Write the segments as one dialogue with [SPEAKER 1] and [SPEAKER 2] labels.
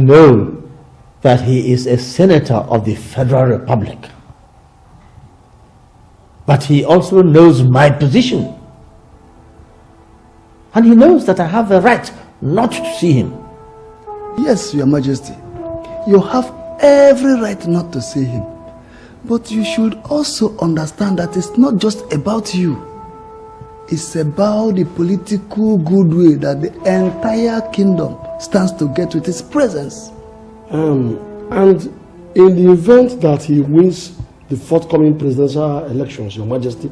[SPEAKER 1] know that he is a senator of the Federal Republic. But he also knows my position. And he knows that I have the right not to see him.
[SPEAKER 2] Yes, Your Majesty. You have every right not to see him. But you should also understand that it's not just about you. It's about the political goodwill that the entire kingdom stands to get with his presence.
[SPEAKER 3] And in the event that he wins the forthcoming presidential elections, Your Majesty,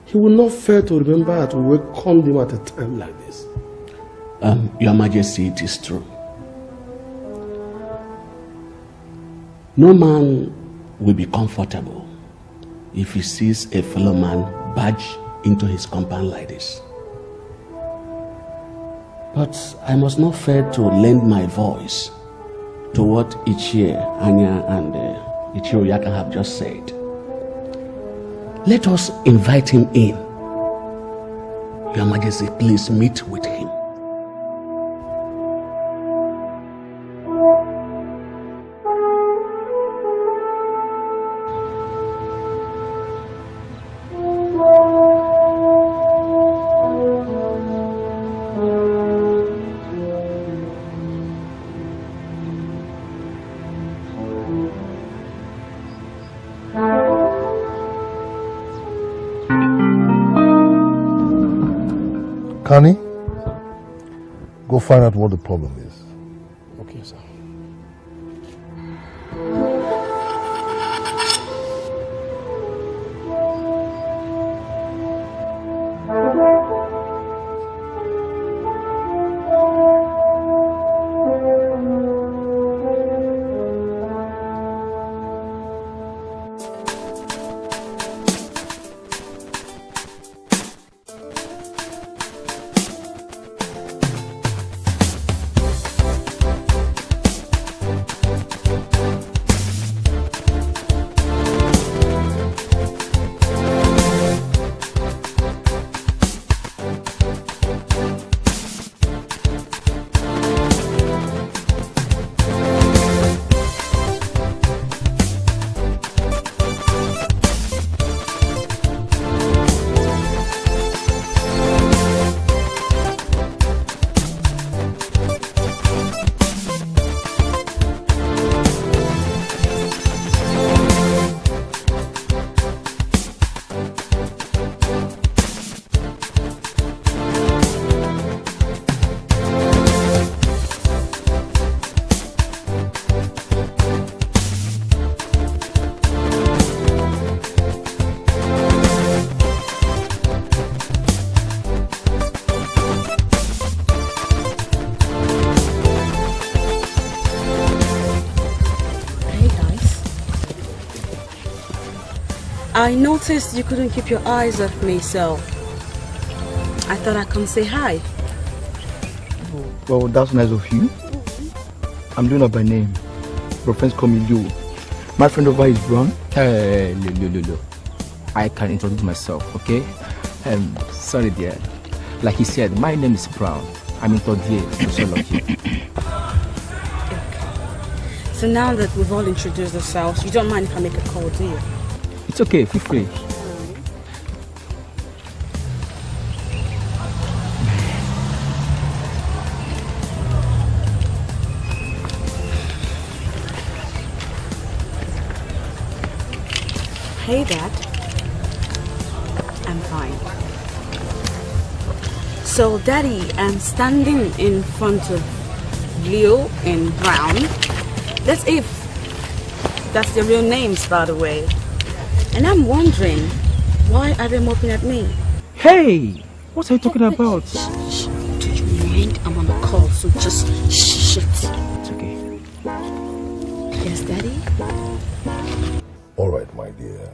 [SPEAKER 3] he will not fail to remember that we welcomed him at a time like this.
[SPEAKER 4] Your Majesty, it is true. No man will be comfortable if he sees a fellow man barge into his compound like this. But I must not fail to lend my voice to what Ichie, Anya, and Ichiro Yaka have just said. Let us invite him in. Your Majesty, please meet with him.
[SPEAKER 5] Kani, go find out what the problem is.
[SPEAKER 3] Okay, sir.
[SPEAKER 6] I noticed you couldn't keep your eyes off me, so I thought I'd come say hi.
[SPEAKER 2] Well, that's nice of you. I'm doing that by name. Your friends call me Yul. My friend over is Brown.
[SPEAKER 7] Hey, Lulu. I can introduce myself, okay? Sorry, dear. Like he said, my name is Brown. I'm in third year, so lucky.
[SPEAKER 6] Okay. So now that we've all introduced ourselves, you don't mind if I make a call, do you?
[SPEAKER 7] It's okay, feel free.
[SPEAKER 6] Hey, Dad. I'm fine. So, Daddy, I'm standing in front of Leo and Brown. That's if that's their real names, by the way. And I'm wondering, why are they moping at me?
[SPEAKER 7] Hey! What are you talking about?
[SPEAKER 6] Shh. Do you mind? I'm on the call, so just shh it.
[SPEAKER 7] It's okay.
[SPEAKER 6] Yes, Daddy?
[SPEAKER 5] All right, my dear.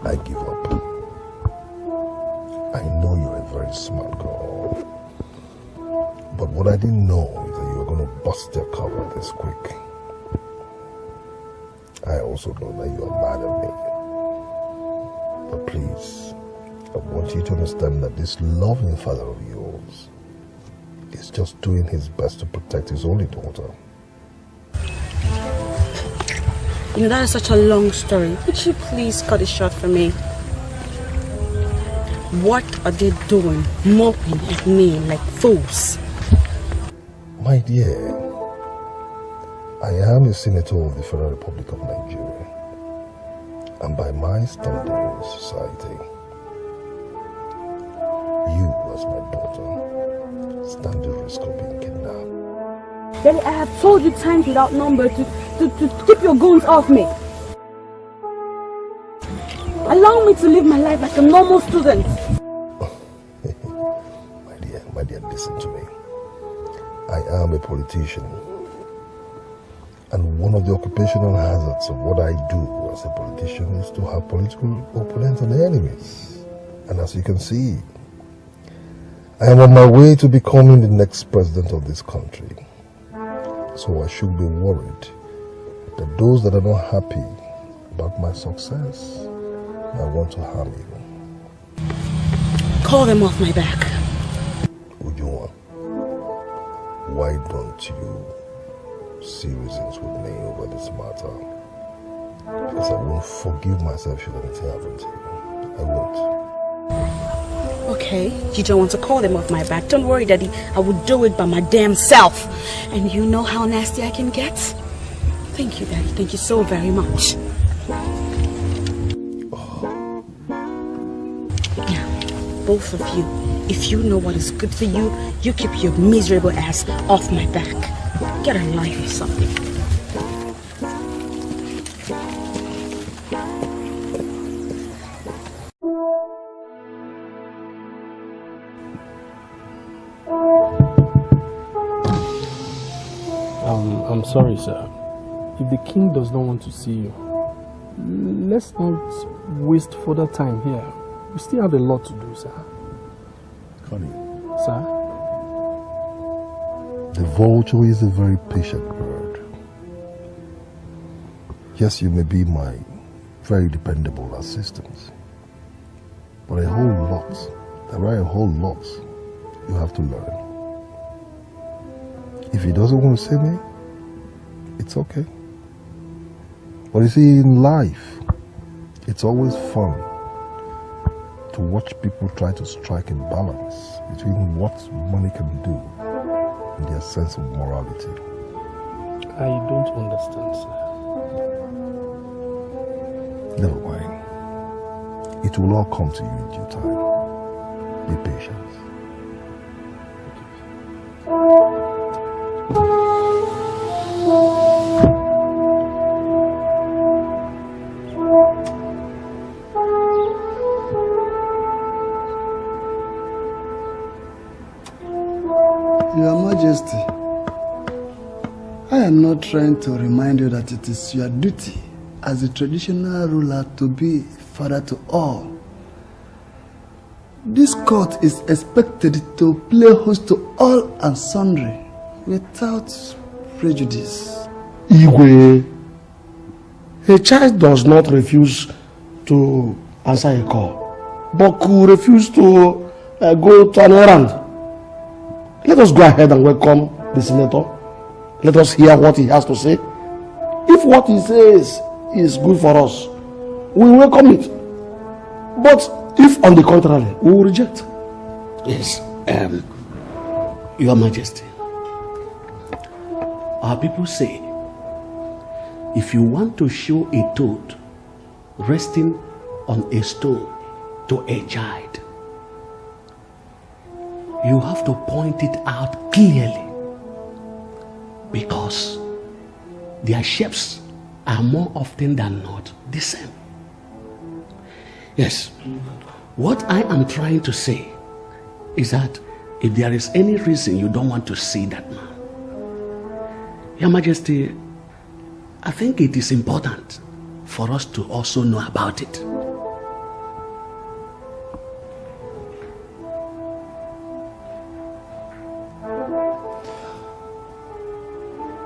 [SPEAKER 5] I give up. I know you're a very smart girl. But what I didn't know is that you were going to bust your cover this quick. I also know that you are mad at me. But please, I want you to understand that this loving father of yours He's just doing his best to protect his only daughter.
[SPEAKER 6] You know, that is such a long story. Would you please cut it short for me? What are they doing, mocking at me like fools?
[SPEAKER 5] My dear, I am a senator of the Federal Republic of Nigeria, and by my standing in society, you, as my daughter, stand the risk of being kidnapped.
[SPEAKER 6] Daddy, I have told you times without number to keep your goons off me. Allow me to live my life like a normal student.
[SPEAKER 5] My dear, listen to me. I am a politician. And one of the occupational hazards of what I do as a politician is to have political opponents and enemies. And as you can see, I am on my way to becoming the next president of this country. So I should be worried that those that are not happy about my success I want to harm you.
[SPEAKER 6] Call them off my back.
[SPEAKER 5] Ujunwa, why don't you see reasons with me over this matter? Because I won't forgive myself should anything happen to you. I won't.
[SPEAKER 6] Okay, you don't want to call them off my back. Don't worry, Daddy. I will do it by my damn self. And you know how nasty I can get? Thank you, Daddy. Thank you so very much. Both of you, if you know what is good for you, you keep your miserable ass off my back. Get a life or something.
[SPEAKER 3] I'm sorry, sir. If the king does not want to see you, let's not waste further time here. We still have a lot to do, sir.
[SPEAKER 5] Connie.
[SPEAKER 3] Sir?
[SPEAKER 5] The vulture is a very patient bird. Yes, you may be my very dependable assistant. But there are a whole lot you have to learn. If he doesn't want to see me, it's okay. But you see, in life, it's always fun to watch people try to strike a balance between what money can do and their sense of morality.
[SPEAKER 3] I don't understand, sir.
[SPEAKER 5] Never mind. It will all come to you in due time. Be patient.
[SPEAKER 2] Your Majesty, I am not trying to remind you that it is your duty as a traditional ruler to be father to all. This court is expected to play host to all and sundry without prejudice.
[SPEAKER 3] Igwe, a child does not refuse to answer a call, but could refuse to go to an errand. Let us go ahead and welcome the senator. Let us hear what he has to say. If what he says is good for us, we welcome it. But if on the contrary, we will reject.
[SPEAKER 4] Yes, Your Majesty. Our people say, if you want to show a toad resting on a stone to a child, you have to point it out clearly, because their shapes are more often than not the same. Yes, what I am trying to say is that if there is any reason you don't want to see that man, Your Majesty, I think it is important for us to also know about it.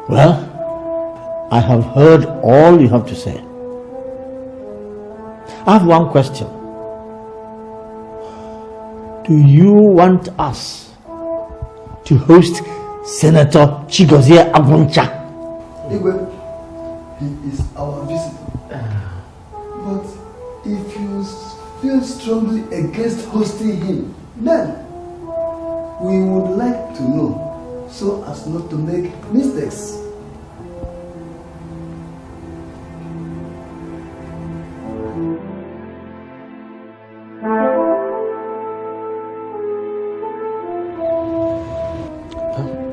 [SPEAKER 1] Well, I have heard all you have to say. I have one question. Do you want us to host Senator Chigozie Agwuncha.
[SPEAKER 2] Igwe, he is our visitor. But if you feel strongly against hosting him, then we would like to know so as not to make mistakes.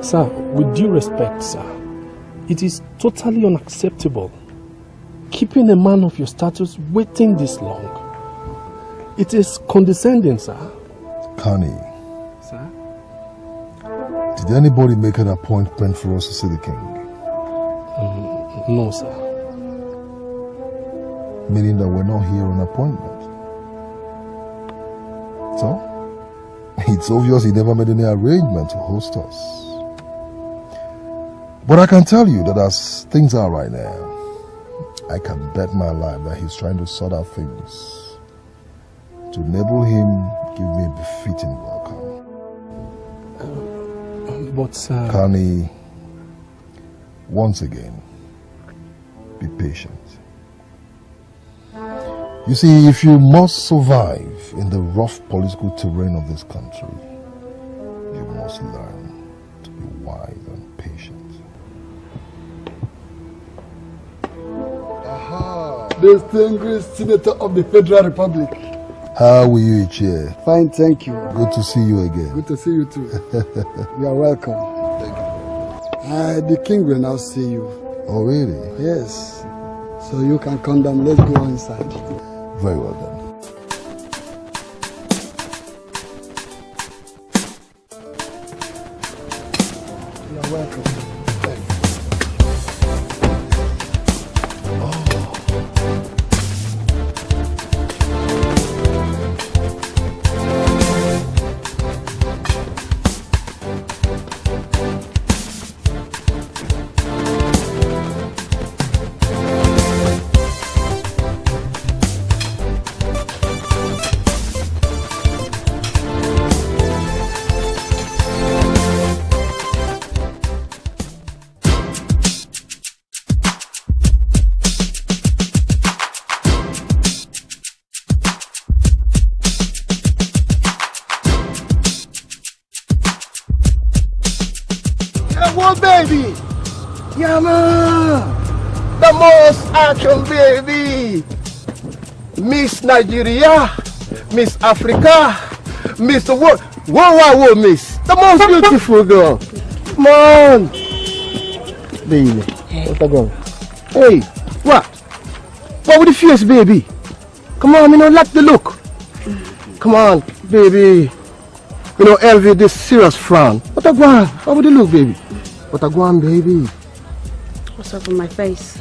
[SPEAKER 3] Sir, with due respect, sir, it is totally unacceptable keeping a man of your status waiting this long. It is condescending, sir.
[SPEAKER 5] Connie.
[SPEAKER 3] Sir?
[SPEAKER 5] Did anybody make an appointment for us to see the king?
[SPEAKER 3] No, sir.
[SPEAKER 5] Meaning that we're not here on appointment. So, it's obvious he never made any arrangement to host us. But I can tell you that as things are right now, I can bet my life that he's trying to sort out things to enable him give me a befitting welcome.
[SPEAKER 3] But sir...
[SPEAKER 5] Connie, once again, be patient. You see, if you must survive in the rough political terrain of this country, you must learn to be wise and patient.
[SPEAKER 2] Aha! Distinguished Senator of the Federal Republic.
[SPEAKER 5] How are you, Ichie?
[SPEAKER 2] Fine, thank you.
[SPEAKER 5] Good to see you again.
[SPEAKER 2] Good to see you too. You are welcome.
[SPEAKER 5] Thank you.
[SPEAKER 2] The king will now see you.
[SPEAKER 5] Oh, really?
[SPEAKER 2] Yes. So you can come down. Let's go inside.
[SPEAKER 5] Very well then.
[SPEAKER 2] You are welcome.
[SPEAKER 8] Baby, yeah man, the most action baby, Miss Nigeria, Miss Africa, Miss the world, whoa, Miss, the most beautiful girl, come on, baby, what's that going? Hey, what with the face, baby? Come on, like the look, come on, baby, envy this serious frown, what with the look, baby? What a go on, baby?
[SPEAKER 6] What's up with my face?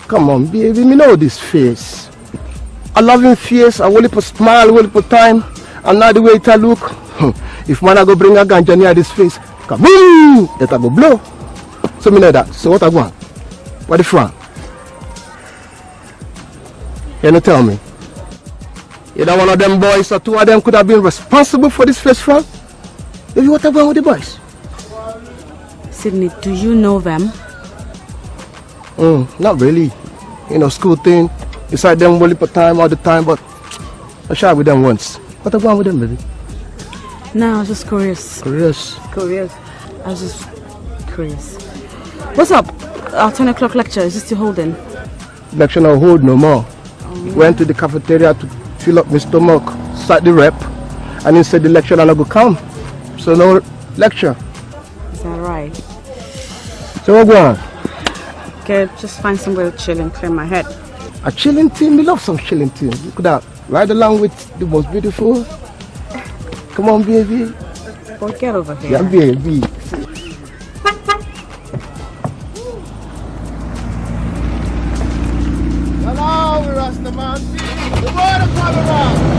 [SPEAKER 8] Come on, baby, me know this face. A loving face, a will put smile, will put time, and not the way it look. If man I go bring a ganja near this face, kaboom! That I go blow. So me know that. So what I want? What the front? You know, tell me. Either one of them boys or two of them could have been responsible for this face front? Baby, what I want with the boys?
[SPEAKER 6] Sydney, do you know them?
[SPEAKER 8] Not really. School thing. Inside them only for time all the time, but I shot with them once. What about with them, baby?
[SPEAKER 6] No, I was just curious.
[SPEAKER 8] Curious?
[SPEAKER 6] I was just curious. What's up? Our 10 o'clock lecture, is this still holding?
[SPEAKER 8] Lecture not hold no more. Went to the cafeteria to fill up my stomach, start the rep, and instead the lecture not go come. So no lecture.
[SPEAKER 6] Is that right?
[SPEAKER 8] So what going on?
[SPEAKER 6] Okay, just find somewhere to chill and clear my head.
[SPEAKER 8] A chilling team? We love some chilling team. You could have ride along with the most beautiful. Come on, baby.
[SPEAKER 6] Boy, get over here.
[SPEAKER 8] Yeah, baby. Hello, we're Rastaman. The water coming around.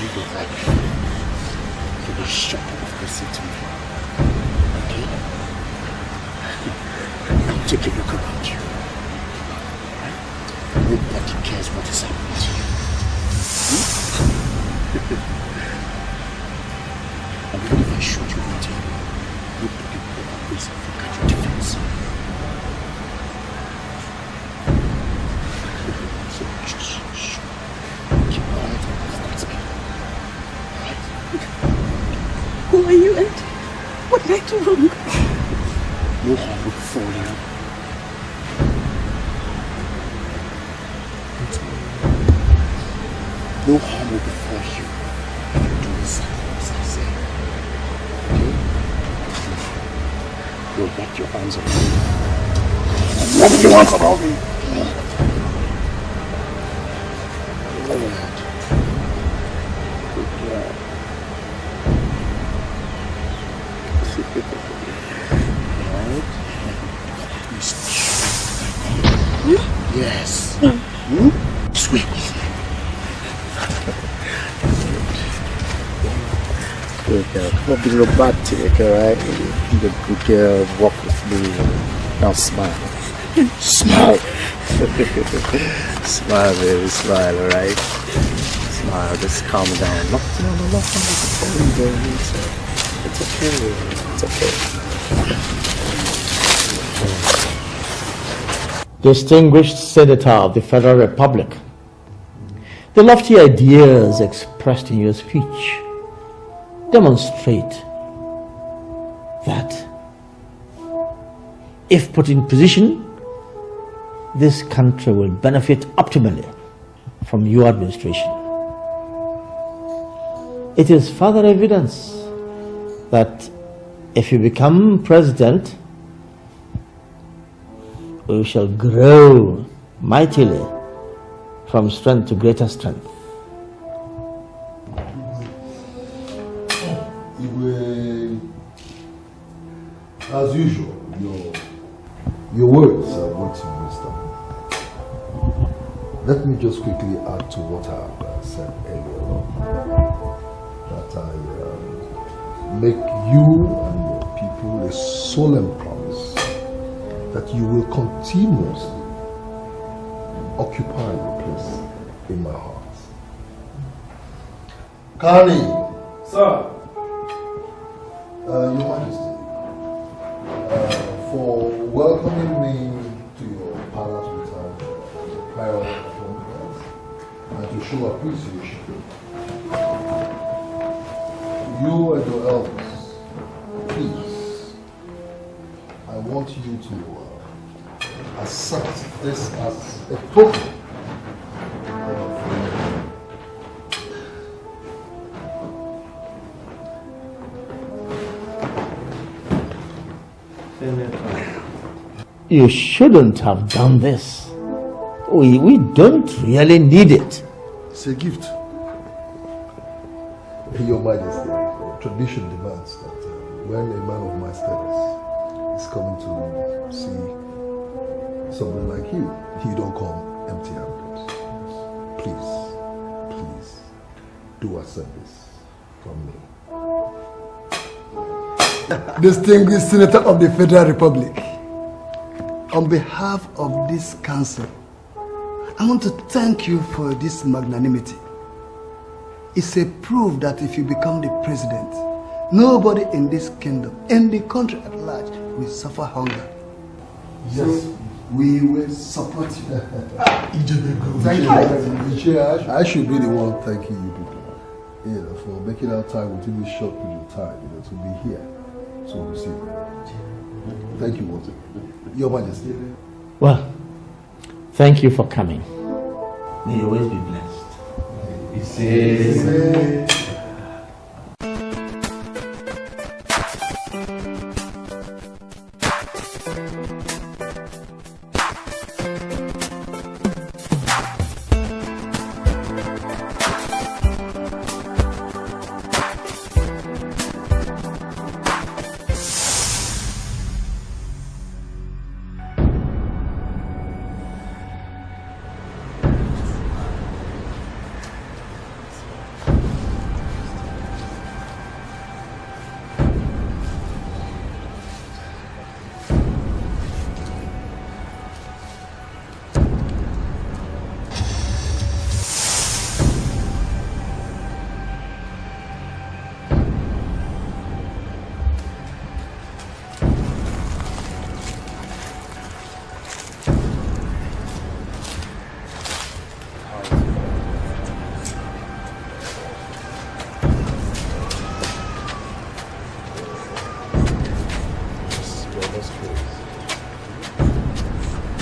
[SPEAKER 9] you your life. You will shut up, listen to me. Okay? Now take a look around you. Nobody cares what is happening to you. And even if I shoot you right here, nobody will always forget your defense. So just keep quiet and respect me. Alright?
[SPEAKER 6] Who are you and what did I do wrong?
[SPEAKER 9] No harm will befall you. No harm will befall you if you do exactly as I say. Okay? You'll wrap your arms around me. Wrap your arms around me! Good. Good girl. Right? Yes. Sweet. Good girl. Come on, be romantic, alright? Be a good girl, walk with me. Now smile. Smile. Smile, baby, smile, alright? Smile, just calm down. No, baby. It's okay. It's okay.
[SPEAKER 1] Distinguished Senator of the Federal Republic, the lofty ideas expressed in your speech demonstrate that if put in position, this country will benefit optimally from your administration. It is further evidence that if you become president, we shall grow mightily from strength to greater strength.
[SPEAKER 5] As usual, your words are words of wisdom. Let me just quickly add to what I have said earlier on. That I make you and your people a solemn promise that you will continuously occupy your place in my heart. Kani.
[SPEAKER 3] Sir.
[SPEAKER 5] Your Majesty, for welcoming me to your palace without prior appointment and to show appreciation. You and your elders, please, I want you to accept this as a token.
[SPEAKER 1] You shouldn't have done this. We don't really need it.
[SPEAKER 5] It's a gift. Your Majesty, tradition demands that when a man of my status is coming to see someone like you don't come empty-handed. Please, do accept this from me.
[SPEAKER 2] Distinguished Senator of the Federal Republic, on behalf of this council, I want to thank you for this magnanimity. It's a proof that if you become the president, nobody in this kingdom, in the country at large, will suffer hunger.
[SPEAKER 5] Yes,
[SPEAKER 2] so we will support you.
[SPEAKER 5] Thank you. I should be the one thanking you people, for making our time within this short period of time, to be here to receive you. Thank you, Walter. Your Majesty.
[SPEAKER 1] Well, thank you for coming. May you always be blessed.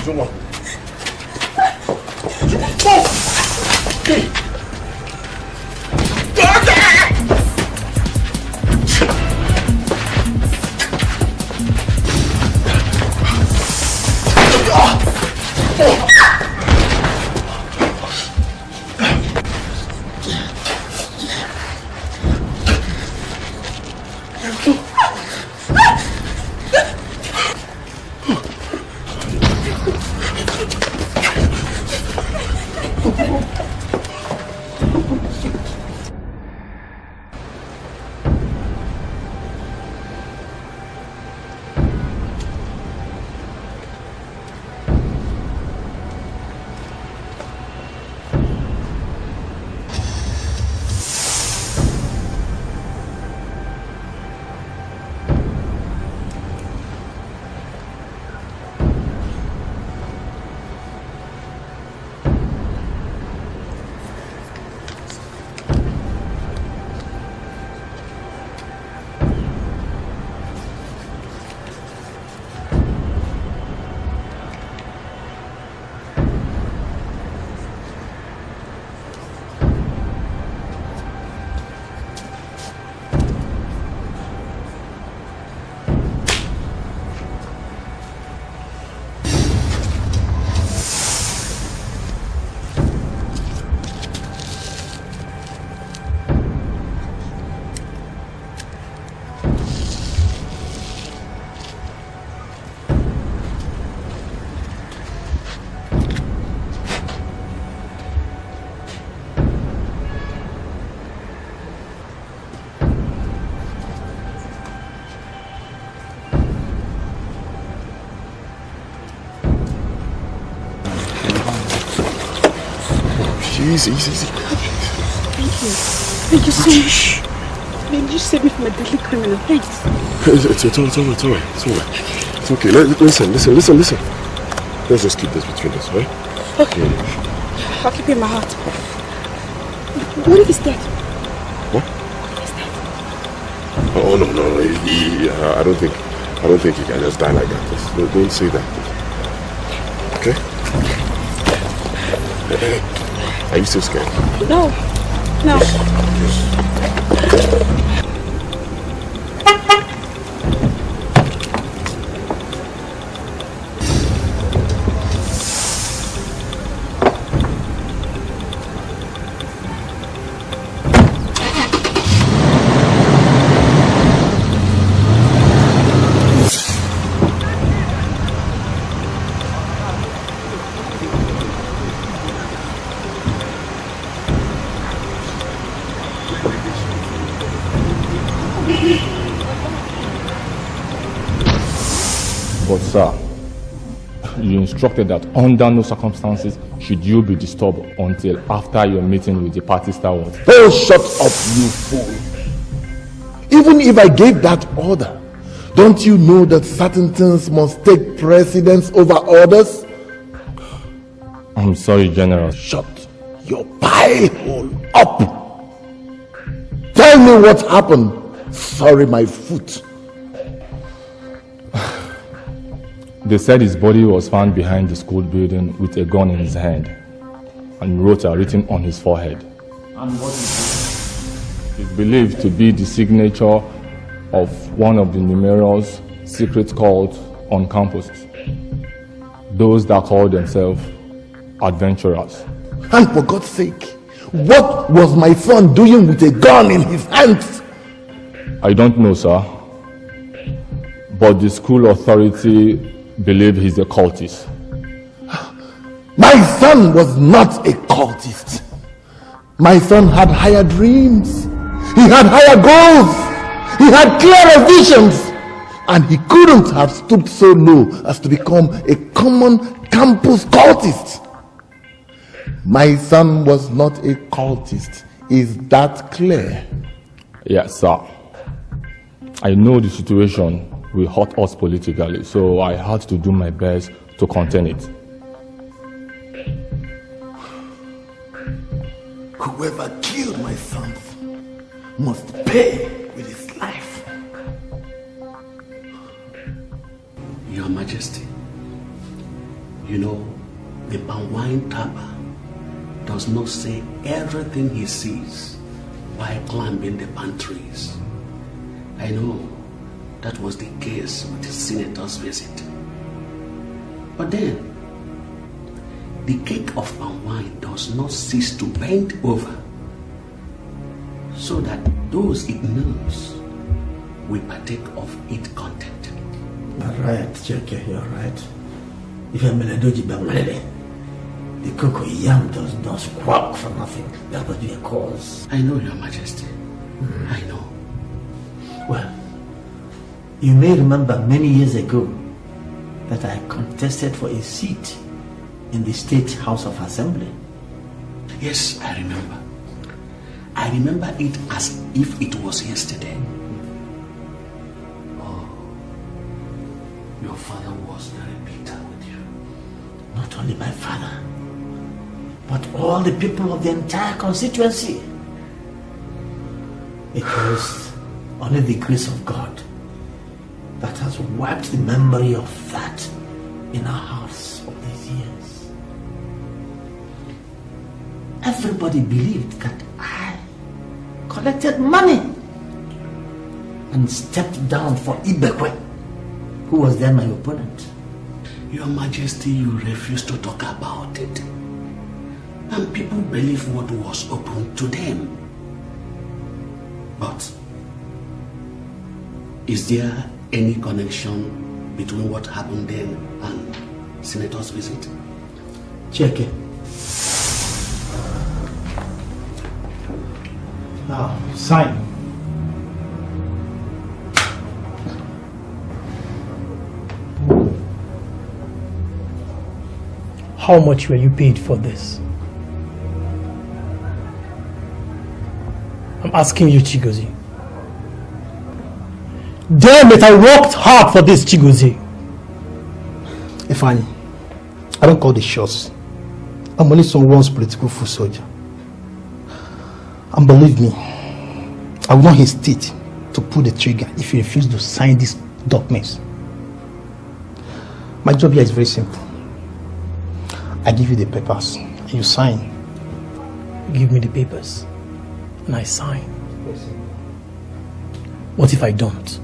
[SPEAKER 3] Juma.
[SPEAKER 10] Easy.
[SPEAKER 6] Thank you. Thank you so much. Man, you saved me from a deadly criminal. Thanks.
[SPEAKER 10] It's all right. It's okay. Listen. Let's just keep this between us, right?
[SPEAKER 6] Okay. I'll keep it in my heart. What if he's dead?
[SPEAKER 10] What?
[SPEAKER 6] He's dead.
[SPEAKER 10] Oh no. I don't think he can just die like that. Don't say that. Okay? Are you still scared?
[SPEAKER 6] No.
[SPEAKER 11] But sir, you instructed that under no circumstances should you be disturbed until after your meeting with the party stalwart.
[SPEAKER 10] Oh, shut up, you fool. Even if I gave that order, don't you know that certain things must take precedence over others?
[SPEAKER 11] I'm sorry, General.
[SPEAKER 10] Shut your pie hole up. Tell me what happened. Sorry, my foot.
[SPEAKER 11] They said his body was found behind the school building with a gun in his hand and rota written on his forehead. And what is it? It's believed to be the signature of one of the numerous secret cults on campus. Those that call themselves adventurers.
[SPEAKER 10] And for God's sake, what was my son doing with a gun in his hands?
[SPEAKER 11] I don't know, sir. But the school authority believe he's a cultist.
[SPEAKER 10] My son was not a cultist. My son had higher dreams. He had higher goals. He had clearer visions. And he couldn't have stooped so low as to become a common campus cultist. My son was not a cultist. Is that clear?
[SPEAKER 11] Yes, sir. I know the situation will hurt us politically, so I had to do my best to contain it.
[SPEAKER 10] Whoever killed my sons must pay with his life.
[SPEAKER 4] Your Majesty, you blind trapper does not say everything he sees while climbing the palm trees. I know that was the case with the senator's visit. But then, the cake of palm wine does not cease to bend over so that those it knows will partake of its content.
[SPEAKER 1] You're right, Cheke, you're right. If I'm the cocoa yam does not squawk for nothing. That must be a cause.
[SPEAKER 4] I know, Your Majesty. I know.
[SPEAKER 1] Well, you may remember many years ago that I contested for a seat in the State House of Assembly.
[SPEAKER 4] Yes, I remember. I remember it as if it was yesterday. Oh, your father was very bitter with you.
[SPEAKER 1] Not only my father, but all the people of the entire constituency. It was only the grace of God that has wiped the memory of that in our hearts all these years. Everybody believed that I collected money and stepped down for Ibekwe, who was then my opponent.
[SPEAKER 4] Your Majesty, you refused to talk about it. And people believe what was open to them. But is there any connection between what happened then and Senator's visit?
[SPEAKER 1] Check it. Now, sign.
[SPEAKER 12] How much were you paid for this? I'm asking you, Chigozie. Damn it, I worked hard for this, Chigozie.
[SPEAKER 3] Ifeanyi, I don't call the shots. I'm only someone's political foot soldier. And believe me, I will not hesitate to pull the trigger if you refuse to sign these documents. My job here is very simple. I give you the papers and you sign.
[SPEAKER 12] Give me the papers and I sign. What if I don't?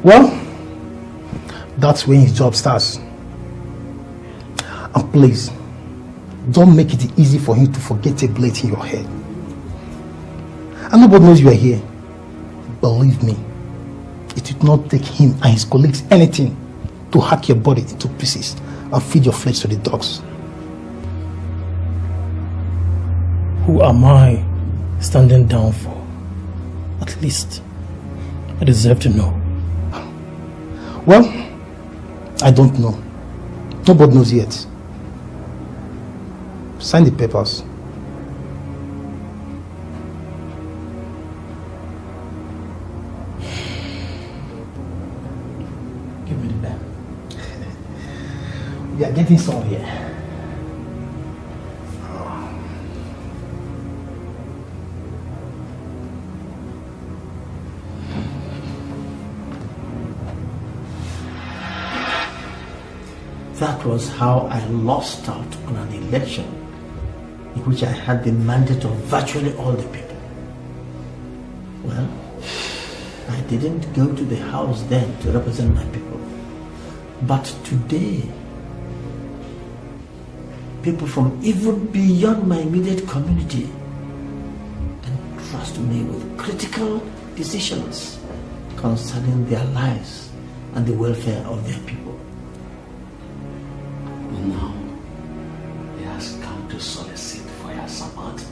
[SPEAKER 3] Well, that's when his job starts. And please, don't make it easy for him to forget a blade in your head. And nobody knows you are here. Believe me, it will not take him and his colleagues anything to hack your body into pieces and feed your flesh to the dogs.
[SPEAKER 12] Who am I standing down for? At least I deserve to know.
[SPEAKER 3] Well, I don't know. Nobody knows yet. Sign the papers.
[SPEAKER 1] Give me the pen. We are getting some here. That was how I lost out on an election in which I had the mandate of virtually all the people. Well, I didn't go to the house then to represent my people. But today, people from even beyond my immediate community entrust me with critical decisions concerning their lives and the welfare of their people.
[SPEAKER 4] Now, he has come to solicit for your support.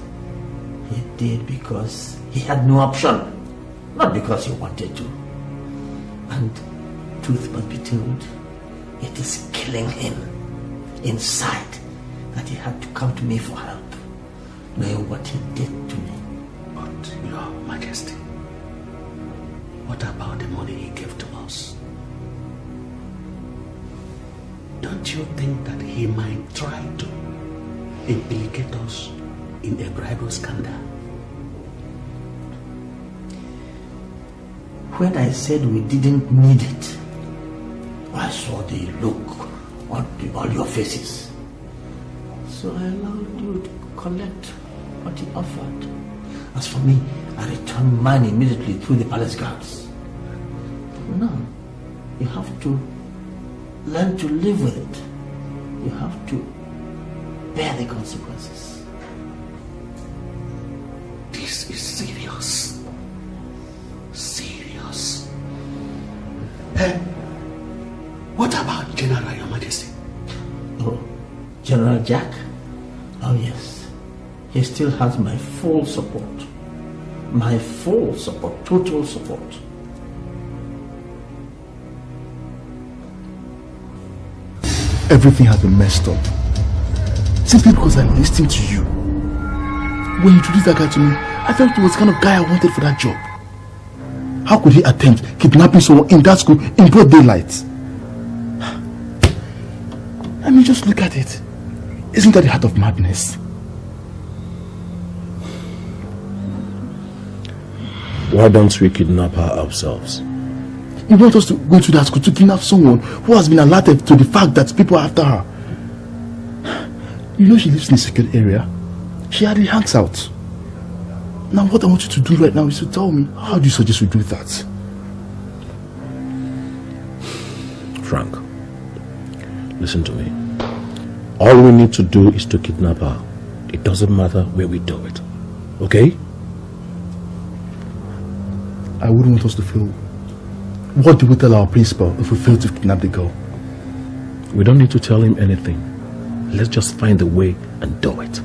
[SPEAKER 1] He did because he had no option, not because he wanted to. And truth must be told, it is killing him inside that he had to come to me for help, knowing what he did to me.
[SPEAKER 4] But, Your Majesty, what about the money he gave to us? Don't you think that he might try to implicate us in a bridal scandal?
[SPEAKER 1] When I said we didn't need it, I saw the look on all your faces. So I allowed you to collect what he offered. As for me, I returned mine immediately through the palace guards. Now, you have to learn to live with it. You have to bear the consequences.
[SPEAKER 4] This is serious. Serious. What about General, Your Majesty?
[SPEAKER 1] Oh, General Jack? Oh yes. He still has my full support. My full support, total support.
[SPEAKER 10] Everything has been messed up. Simply because I listened to you. When you introduced that guy to me, I felt he was the kind of guy I wanted for that job. How could he attempt kidnapping someone in that school in broad daylight? I mean, just look at it. Isn't that the heart of madness?
[SPEAKER 3] Why don't we kidnap her ourselves?
[SPEAKER 10] You want us to go into that school to kidnap someone who has been alerted to the fact that people are after her? You know she lives in a secret area. She hardly hangs out. Now what I want you to do right now is to tell me, how do you suggest we do that?
[SPEAKER 3] Frank, listen to me. All we need to do is to kidnap her. It doesn't matter where we do it. Okay?
[SPEAKER 10] I wouldn't want us to feel... What do we tell our principal if we fail to kidnap the girl?
[SPEAKER 3] We don't need to tell him anything. Let's just find a way and do it.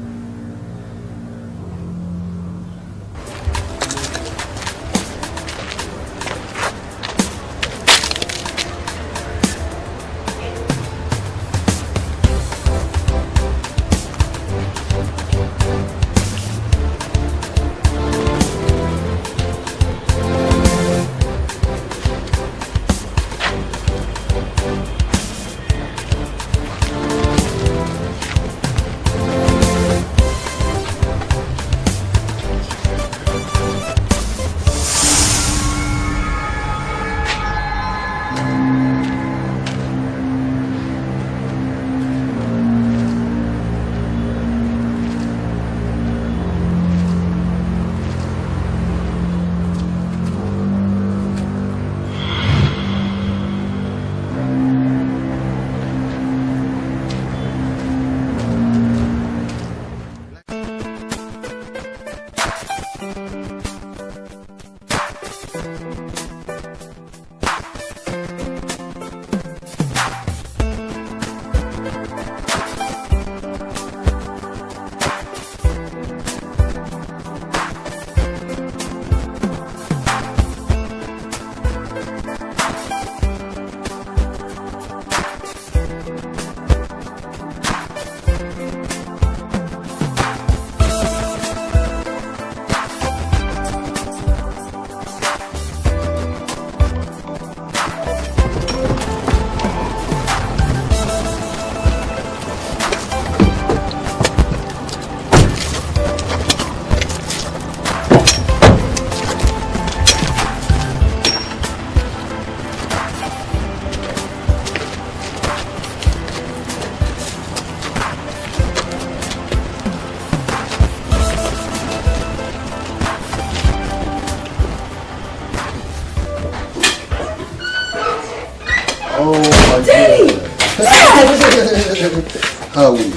[SPEAKER 5] How are you?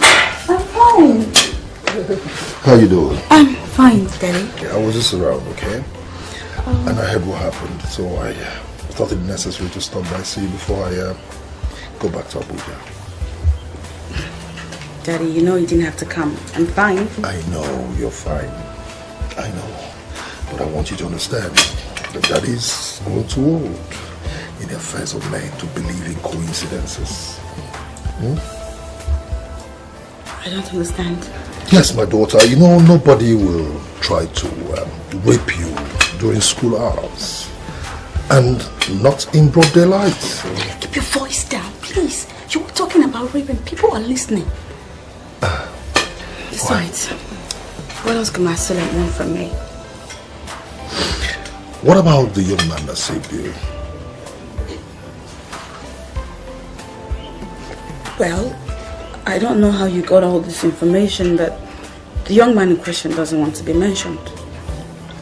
[SPEAKER 6] I'm fine.
[SPEAKER 5] How you doing?
[SPEAKER 6] I'm fine, Daddy.
[SPEAKER 5] Yeah, I was just around, okay? And I heard what happened, so I thought it necessary to stop by see you before I go back to Abuja.
[SPEAKER 6] Daddy, you know you didn't have to come. I'm fine.
[SPEAKER 5] I know you're fine. I know. But I want you to understand that Daddy's grown too old in the affairs of men to believe in coincidences.
[SPEAKER 6] I don't understand.
[SPEAKER 5] Yes, my daughter, you know nobody will try to rape you during school hours. And not in broad daylight.
[SPEAKER 6] Keep your voice down, please. You were talking about rape and people are listening. Besides, what else can my assailant want from me?
[SPEAKER 5] What about the young man that saved you?
[SPEAKER 6] Well, I don't know how you got all this information, but the young man in question doesn't want to be mentioned.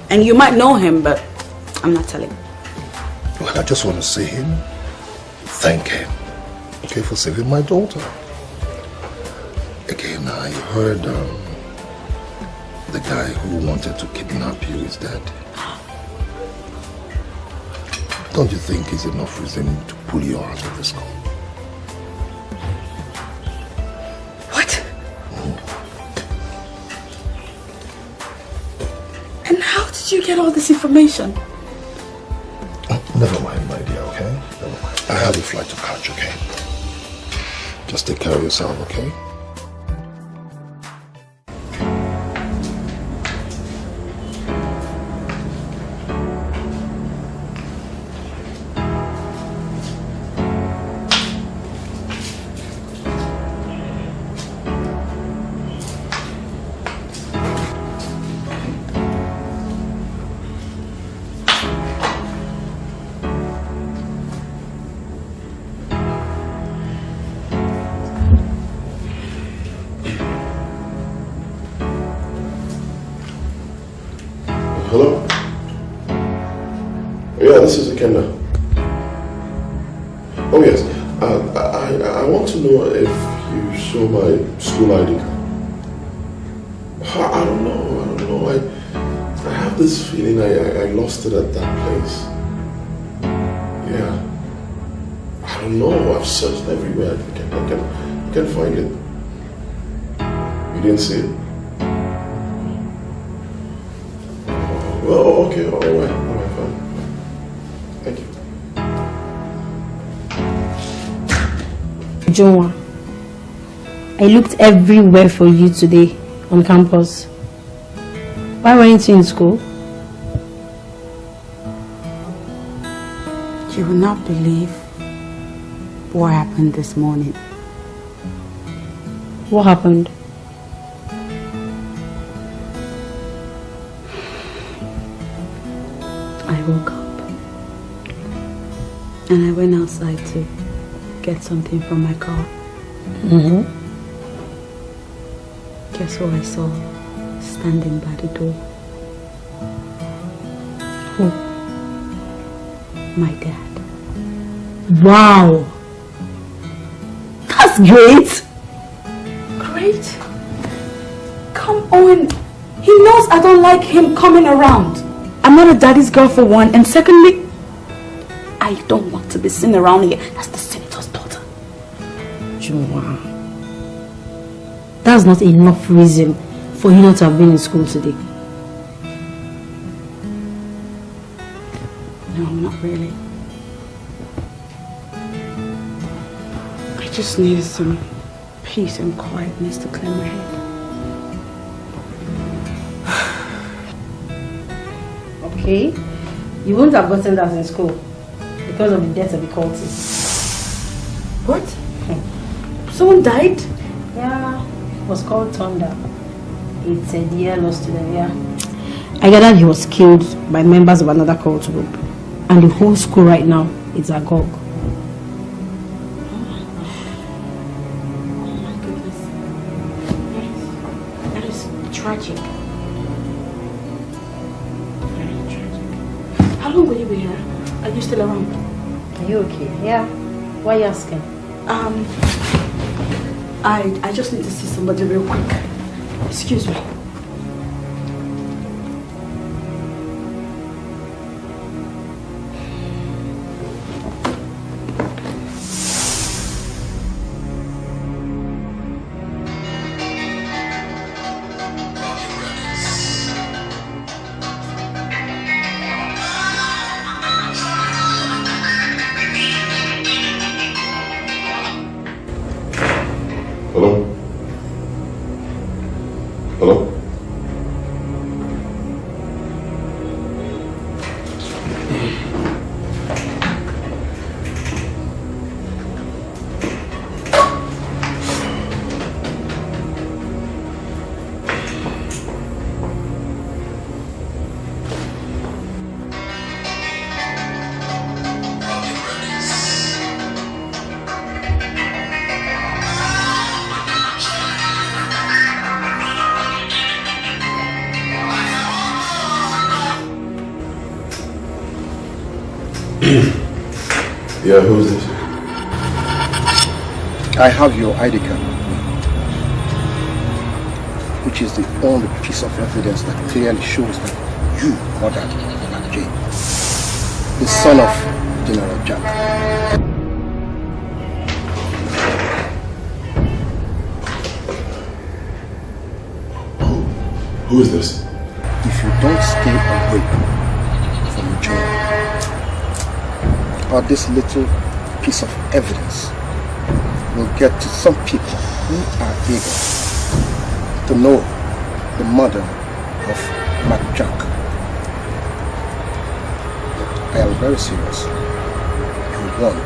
[SPEAKER 6] And you might know him, but I'm not telling.
[SPEAKER 5] Well, I just want to see him, thank him, okay, for saving my daughter. Again, I heard the guy who wanted to kidnap you is dead. Don't you think it's enough reason to pull you out of the school?
[SPEAKER 6] What? And how did you get all this information?
[SPEAKER 5] Never mind, my dear, okay? Never mind. I have a flight to catch, okay? Just take care of yourself, okay?
[SPEAKER 3] Hello? Yeah, this is Ikenna. Oh yes, I want to know if you saw my school ID card. I don't know. I have this feeling I lost it at that place. Yeah. I don't know, I've searched everywhere. I can't find it. You didn't see it? Well, okay, all right, fine. Thank you.
[SPEAKER 13] Joa, I looked everywhere for you today on campus. Why weren't you in school?
[SPEAKER 6] You will not believe what happened this morning.
[SPEAKER 13] What happened?
[SPEAKER 6] I woke up and I went outside to get something from my car. Guess who I saw standing by the door?
[SPEAKER 13] Who?
[SPEAKER 6] My dad.
[SPEAKER 13] Wow! That's great!
[SPEAKER 6] Great? Come on! He knows I don't like him coming around. I'm not a daddy's girl for one, and secondly, I don't want to be seen around here. That's the senator's daughter.
[SPEAKER 13] Joa, that's not enough reason for you not to have been in school today.
[SPEAKER 6] No, not really. I just needed some peace and quietness to clear my head.
[SPEAKER 13] Okay, you wouldn't have gotten that in school because of the death of the cultist.
[SPEAKER 6] What? Someone died?
[SPEAKER 13] Yeah, it was called Thunder. It's a dear loss to them, yeah. I gathered he was killed by members of another cult group, and the whole school right now is agog.
[SPEAKER 6] Oh my goodness. That is tragic. How long will you be here? Are you still around?
[SPEAKER 13] Are you okay? Yeah. Why are you asking?
[SPEAKER 6] I just need to see somebody real quick. Excuse me.
[SPEAKER 3] Hello? Hello? Yeah, who's this?
[SPEAKER 8] I have your ID card, which is the only piece of evidence that clearly shows that you murdered Black Jay, the son of General Jack.
[SPEAKER 3] Who is this?
[SPEAKER 8] If you don't stay away from the jury, or this little piece of evidence will get to some people who are able to know the murder of Black Jack. I am very serious. You warned.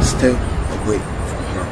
[SPEAKER 8] Stay away from her.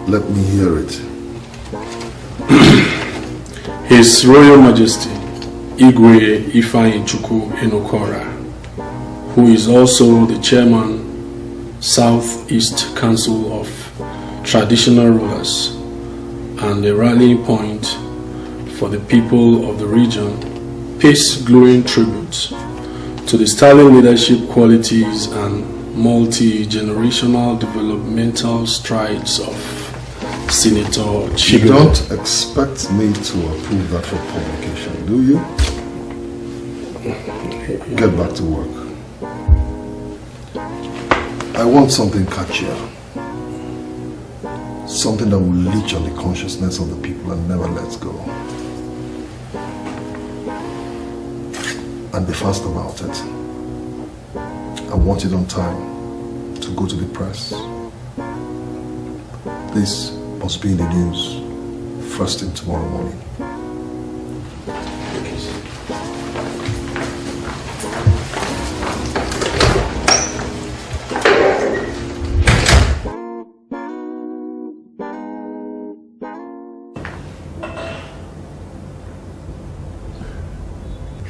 [SPEAKER 5] Let me hear it.
[SPEAKER 3] His Royal Majesty, Igwe Ifeanyi Chukwu Enokora, who is also the Chairman, Southeast Council of Traditional Rulers, and a rallying point for the people of the region, pays glowing tribute to the sterling leadership qualities and multi-generational developmental strides of Senator Chigo.
[SPEAKER 5] You don't expect me to approve that for publication, do you? Get back to work. I want something catchier. Something that will leech on the consciousness of the people and never lets go. And be fast about it. I want it on time to go to the press. This must be in the news first thing tomorrow morning.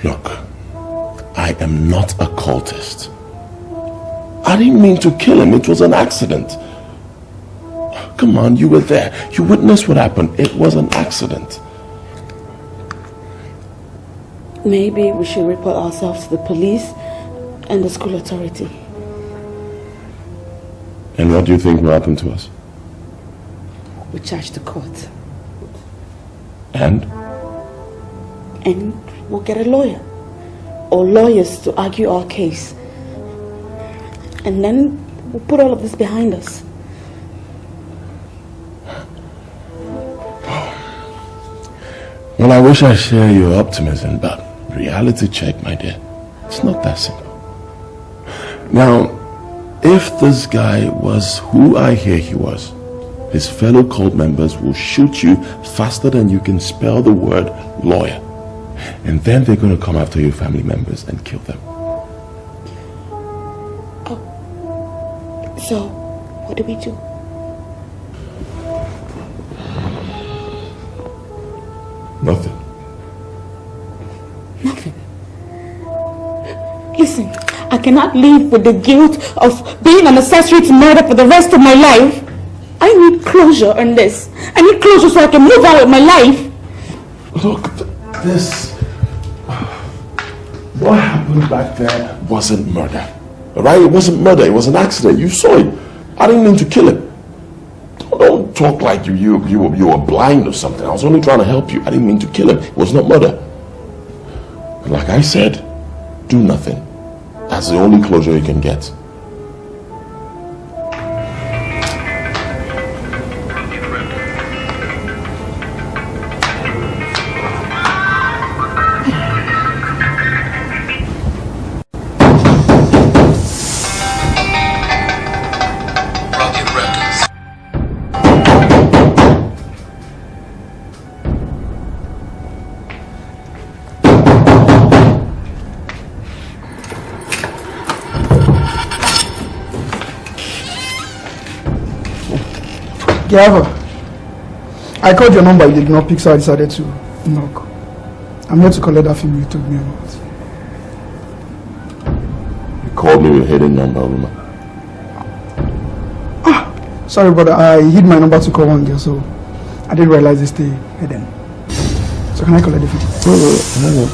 [SPEAKER 10] Look, I am not a cultist. I didn't mean to kill him. It was an accident. Come on, you were there. You witnessed what happened. It was an accident.
[SPEAKER 6] Maybe we should report ourselves to the police and the school authority.
[SPEAKER 10] And what do you think will happen to us?
[SPEAKER 6] We charge the court.
[SPEAKER 10] And?
[SPEAKER 6] And we'll get a lawyer. Or lawyers to argue our case. And then we'll put all of this behind us.
[SPEAKER 10] Well, I wish I share your optimism, but reality check, my dear. It's not that simple. Now, if this guy was who I hear he was, his fellow cult members will shoot you faster than you can spell the word lawyer. And then they're going to come after your family members and kill them.
[SPEAKER 6] Oh. So, what do we do?
[SPEAKER 10] Nothing.
[SPEAKER 6] Nothing. Listen, I cannot live with the guilt of being an accessory to murder for the rest of my life. I need closure on this. I need closure so I can move on with my life.
[SPEAKER 10] Look, this... What happened back there wasn't murder. Alright? It wasn't murder. It was an accident. You saw it. I didn't mean to kill him. Don't talk like you were blind or something. I was only trying to help you. I didn't mean to kill him. It was not murder. But like I said, do nothing. That's the only closure you can get.
[SPEAKER 14] Gava, I called your number, you did not pick, so I decided to knock. I'm here to collect that film you told me about.
[SPEAKER 10] You called me with a hidden number, Uma.
[SPEAKER 14] Sorry, brother, I hid my number to call one girl, so I didn't realize it's the hidden. So can I collect the film?
[SPEAKER 10] No.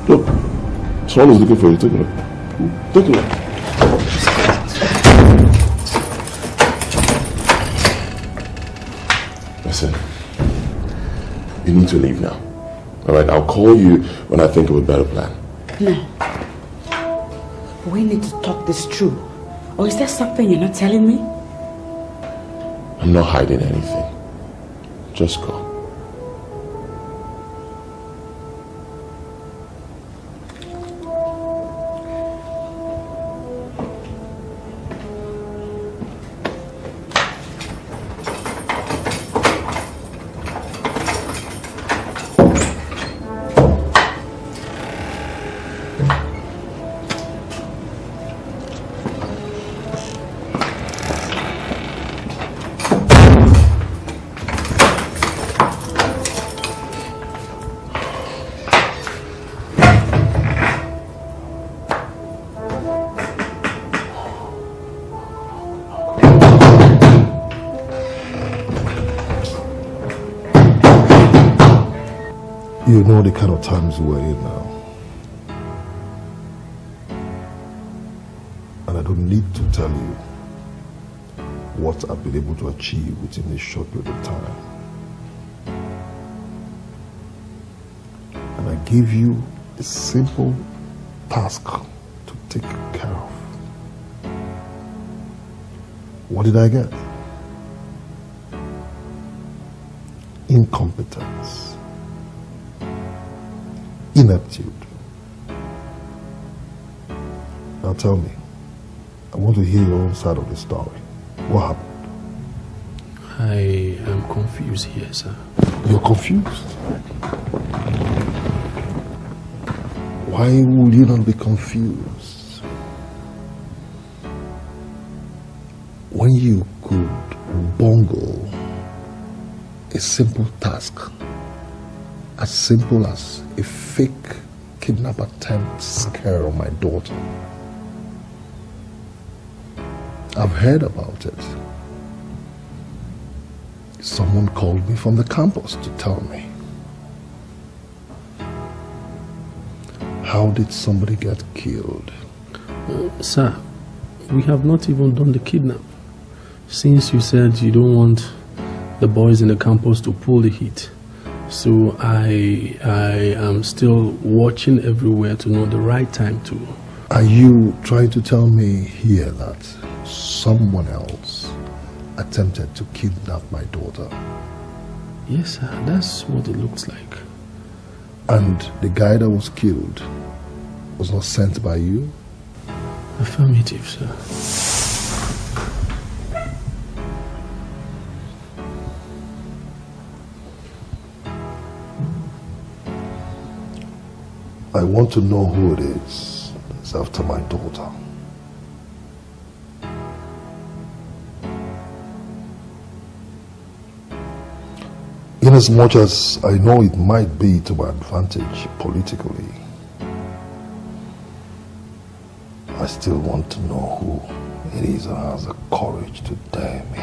[SPEAKER 10] Look, someone is looking for you. Take a look. Take a look. Listen, you need to leave now. Alright, I'll call you when I think of a better plan.
[SPEAKER 6] No. We need to talk this through. Or is there something you're not telling me?
[SPEAKER 10] I'm not hiding anything. Just go. You know the kind of times we're in now. And I don't need to tell you what I've been able to achieve within a short period of time. And I give you a simple task to take care of. What did I get? Incompetence. Ineptitude. Now tell me, I want to hear your own side of the story. What happened?
[SPEAKER 12] I am confused here, sir.
[SPEAKER 10] You're confused? Why would you not be confused? When you could bungle a simple task as simple as a fake kidnap attempt scare on my daughter. I've heard about it. Someone called me from the campus to tell me. How did somebody get killed?
[SPEAKER 12] Sir, we have not even done the kidnap. Since you said you don't want the boys in the campus to pull the heat. So I am still watching everywhere to know the right time to...
[SPEAKER 10] Are you trying to tell me here that someone else attempted to kidnap my daughter?
[SPEAKER 12] Yes, sir, that's what it looks like.
[SPEAKER 10] And the guy that was killed was not sent by you?
[SPEAKER 12] Affirmative, sir.
[SPEAKER 10] I want to know who it is that's after my daughter. Inasmuch as I know it might be to my advantage politically, I still want to know who it is that has the courage to dare me.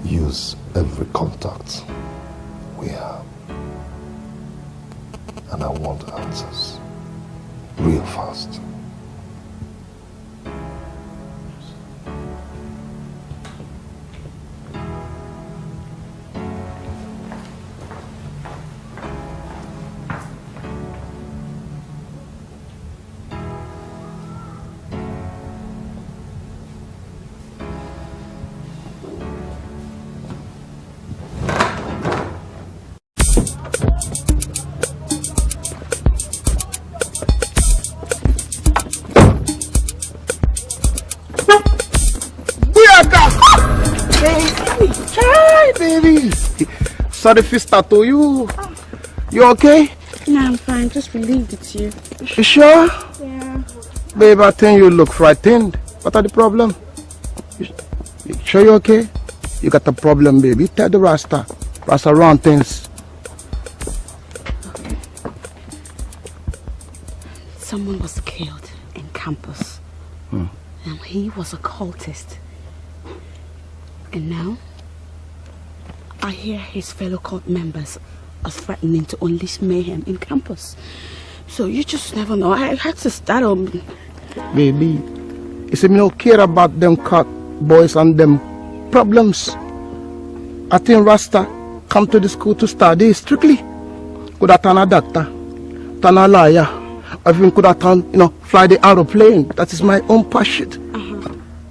[SPEAKER 10] Use every contact we have. And I want answers real fast.
[SPEAKER 8] sorry if start to you. You okay?
[SPEAKER 6] No, I'm fine. Just relieved it's you.
[SPEAKER 8] You sure?
[SPEAKER 6] Yeah.
[SPEAKER 8] Babe, I think you look frightened. What are the problem? You sure you okay? You got a problem, baby. Tell the Rasta. Rasta run things.
[SPEAKER 6] Someone was killed in campus. And he was a cultist. And now, I hear his fellow cult members are threatening to unleash mayhem in campus. So you just never know. I had to start on.
[SPEAKER 8] Baby, you see me don't care about them cult boys and them problems. I think Rasta come to the school to study strictly. Could have turn a doctor, turn a lawyer, or even could have turn, fly the aeroplane. That is my own passion.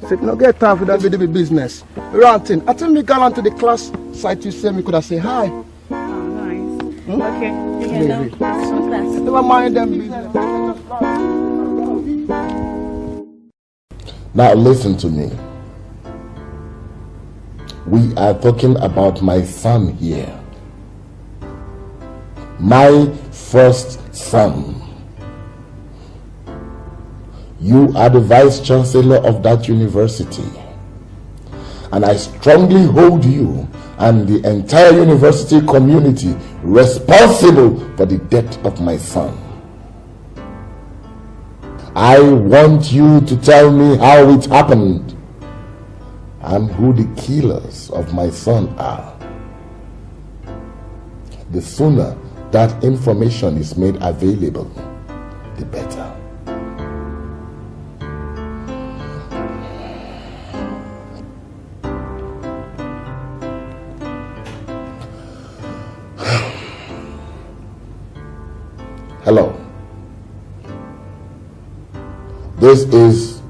[SPEAKER 8] So no get time for that baby business. Ranting. I think me go on to the class site you say me could have say hi.
[SPEAKER 6] Oh, nice. Okay.
[SPEAKER 8] Baby. Never mind them business.
[SPEAKER 10] Now listen to me. We are talking about my son here. My first son. You are the vice chancellor of that university. And I strongly hold you and the entire university community responsible for the death of my son. I want you to tell me how it happened and who the killers of my son are. The sooner that information is made available, the better. Hello. This is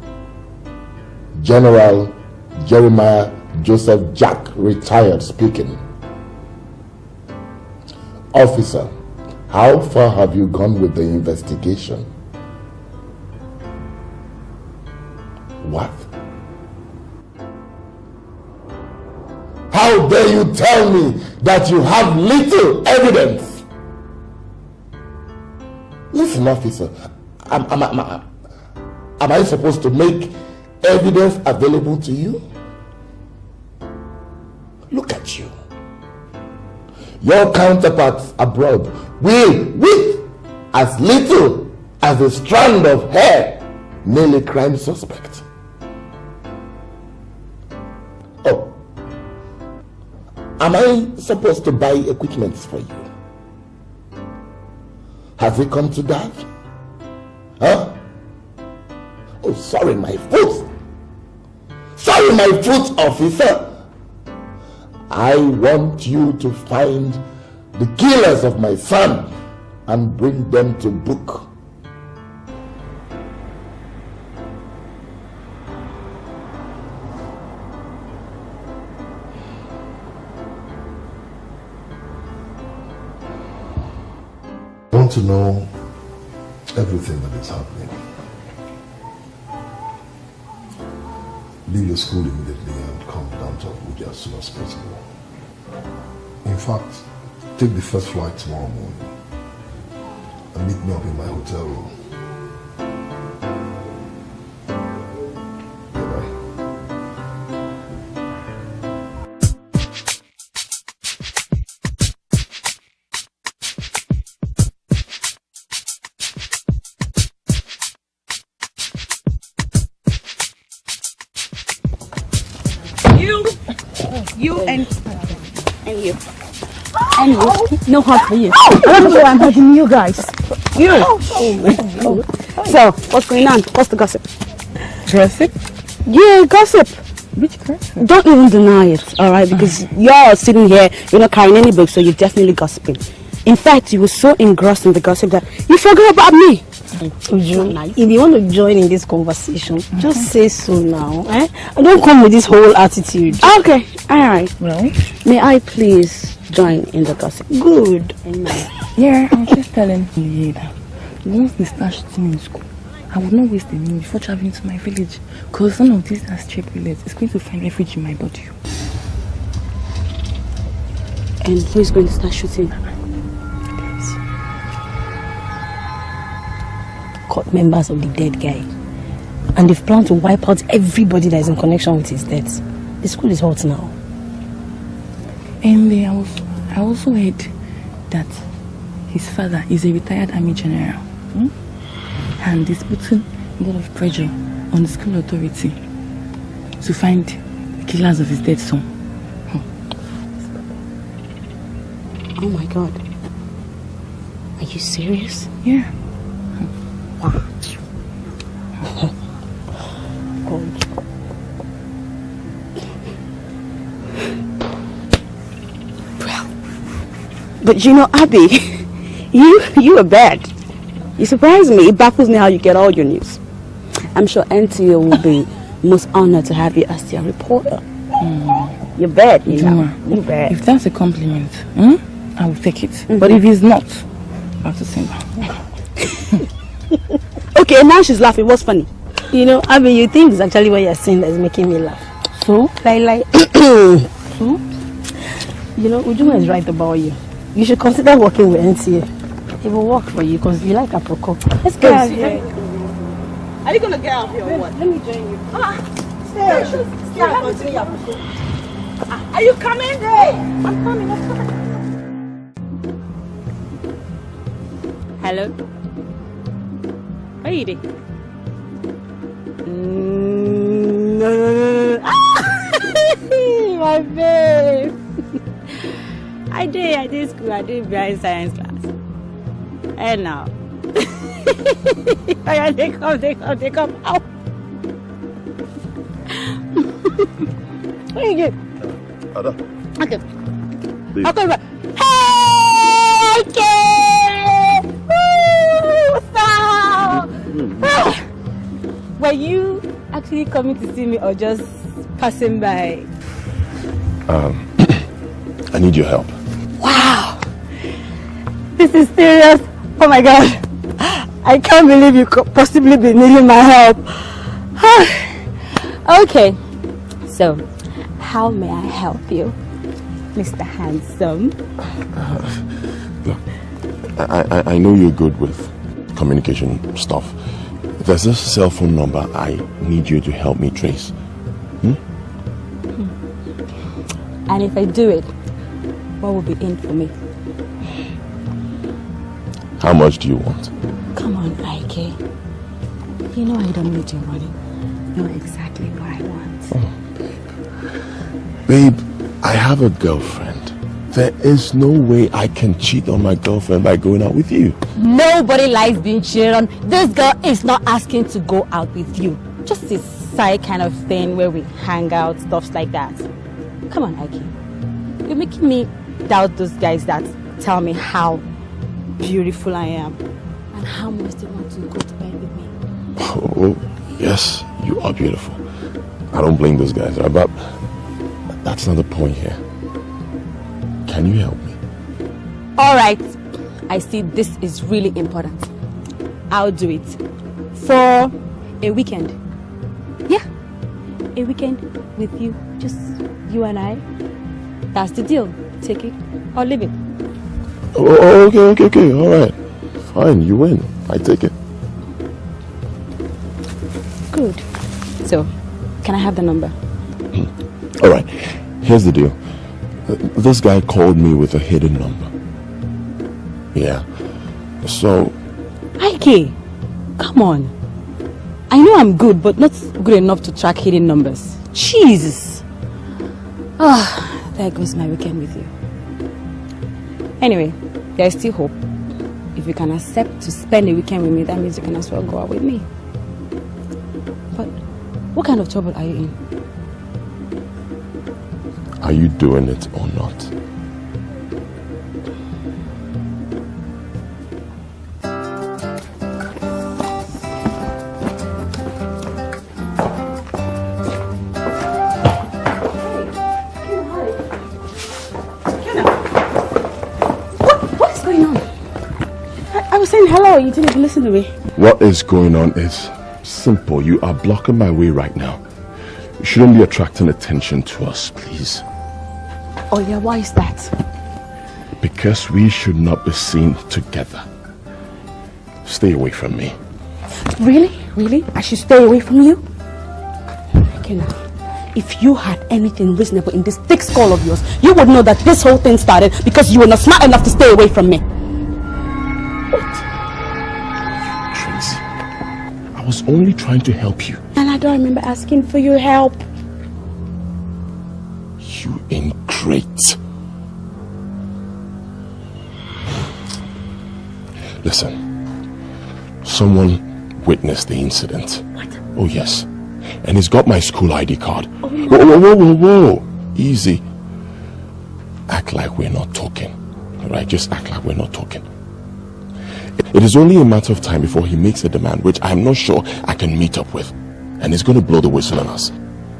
[SPEAKER 10] General Jeremiah Joseph Jack, retired, speaking. Officer, how far have you gone with the investigation? What? How dare you tell me that you have little evidence? Listen, officer, am I supposed to make evidence available to you? Look at you. Your counterparts abroad will, with as little as a strand of hair, nail a crime suspect. Oh, am I supposed to buy equipment for you? Has it come to that? Huh? Oh, sorry, my foot. Sorry, my foot, officer. I want you to find the killers of my son and bring them to book.
[SPEAKER 5] I want to know everything that is happening. Leave your school immediately and come down to Abuja as soon as possible. In fact, take the first flight tomorrow morning and meet me up in my hotel room.
[SPEAKER 6] You and you. And you. No hug for you.
[SPEAKER 13] I don't know why I'm hugging you guys.
[SPEAKER 6] You. So, what's going on? What's the gossip?
[SPEAKER 15] Gossip?
[SPEAKER 6] Yeah, gossip.
[SPEAKER 15] Which gossip?
[SPEAKER 6] Don't even deny it, alright? Because you're sitting here, you're not carrying any books, so you're definitely gossiping. In fact, you were so engrossed in the gossip that you forgot about me.
[SPEAKER 13] If you want to join in this conversation, just say so now. Eh? Don't come with this whole attitude.
[SPEAKER 6] Okay, alright.
[SPEAKER 15] Well,
[SPEAKER 6] may I please join in the gossip?
[SPEAKER 13] Good.
[SPEAKER 15] Yeah, I was just telling you that once they start shooting in school, I would not waste a minute before traveling to my village, because none of these are stray bullets. It's going to find refuge in my body.
[SPEAKER 6] And who is going to start shooting?
[SPEAKER 13] Caught members of the dead guy. And they've planned to wipe out everybody that is in connection with his death. The school is hot now.
[SPEAKER 15] And I also heard that his father is a retired army general. And he's putting a lot of pressure on the school authority to find the killers of his dead son.
[SPEAKER 6] Oh my God. Are you serious?
[SPEAKER 15] Yeah.
[SPEAKER 6] Wow. Well, but you know, Abby, you are bad. You surprise me. It baffles me how you get all your news. I'm sure NTA will be most honored to have you as their reporter. You're bad, you know. You're bad.
[SPEAKER 15] If that's a compliment, I will take it. But if it's not, I'll have to sing back.
[SPEAKER 6] Okay, now she's laughing. What's funny?
[SPEAKER 13] You know, Abby, you think it's actually what you're saying that is making me laugh.
[SPEAKER 15] So?
[SPEAKER 13] Like, so? You know, Ujuma is right about you. You should consider working with NTA. It will work for you because you like Aproko. Let's go out here.
[SPEAKER 6] Are you gonna get out here or what?
[SPEAKER 13] Let me join you.
[SPEAKER 6] Stay. Are you coming? Hey, I'm coming. Hello? Where are you doing? No. My babe. I did school. I did blind science class. And now. They come out. What are you doing?
[SPEAKER 5] Ada.
[SPEAKER 6] Okay.
[SPEAKER 5] Leave.
[SPEAKER 6] Okay, right. Hey, kid! Woo! What's up? Were you actually coming to see me or just passing by?
[SPEAKER 5] I need your help.
[SPEAKER 6] Wow! This is serious. Oh my God. I can't believe you could possibly be needing my help. Okay. So, how may I help you, Mr. Handsome?
[SPEAKER 5] Look, I know you're good with communication stuff. There's this cell phone number I need you to help me trace.
[SPEAKER 6] And if I do it, what will be in for me?
[SPEAKER 5] How much do you want?
[SPEAKER 6] Come on, Ike. You know I don't need your money. You know exactly what I want.
[SPEAKER 5] Babe, I have a girlfriend. There is no way I can cheat on my girlfriend by going out with you.
[SPEAKER 6] Nobody likes being cheated on. This girl is not asking to go out with you. Just a side kind of thing where we hang out, stuff like that. Come on, Ike. You're making me doubt those guys that tell me how beautiful I am and how much they want to go to bed with me.
[SPEAKER 5] Oh, yes, you are beautiful. I don't blame those guys, but that's not the point here. Can you help me?
[SPEAKER 6] All right. I see this is really important. I'll do it. For a weekend. Yeah. A weekend with you. Just you and I. That's the deal. Take it or leave it.
[SPEAKER 5] Oh, okay. All right. Fine, you win. I take it.
[SPEAKER 6] Good. So, can I have the number?
[SPEAKER 5] All right. Here's the deal. This guy called me with a hidden number. Yeah. So...
[SPEAKER 6] Ike, come on. I know I'm good, but not good enough to track hidden numbers. Jesus. There goes my weekend with you. Anyway, there's still hope. If you can accept to spend a weekend with me, that means you can as well go out with me. But what kind of trouble are you in?
[SPEAKER 5] Are you doing it or not?
[SPEAKER 6] What's going on? I was saying hello, you didn't listen to me.
[SPEAKER 5] What is going on is simple. You are blocking my way right now. You shouldn't be attracting attention to us, please.
[SPEAKER 6] Oh yeah, why is that?
[SPEAKER 10] Because we should not be seen together. Stay away from me.
[SPEAKER 6] Really? Really? I should stay away from you? Okay now. If you had anything reasonable in this thick skull of yours, you would know that this whole thing started because you were not smart enough to stay away from me.
[SPEAKER 10] What? Tracy, I was only trying to help you.
[SPEAKER 6] And I don't remember asking for your help.
[SPEAKER 10] You ingrate. Listen, someone witnessed the incident.
[SPEAKER 6] What?
[SPEAKER 10] Oh yes, and he's got my school ID card.
[SPEAKER 6] Oh, no.
[SPEAKER 10] Whoa. Easy. Act like we're not talking. Alright, just act like we're not talking. It is only a matter of time before he makes a demand which I'm not sure I can meet up with. And he's going to blow the whistle on us.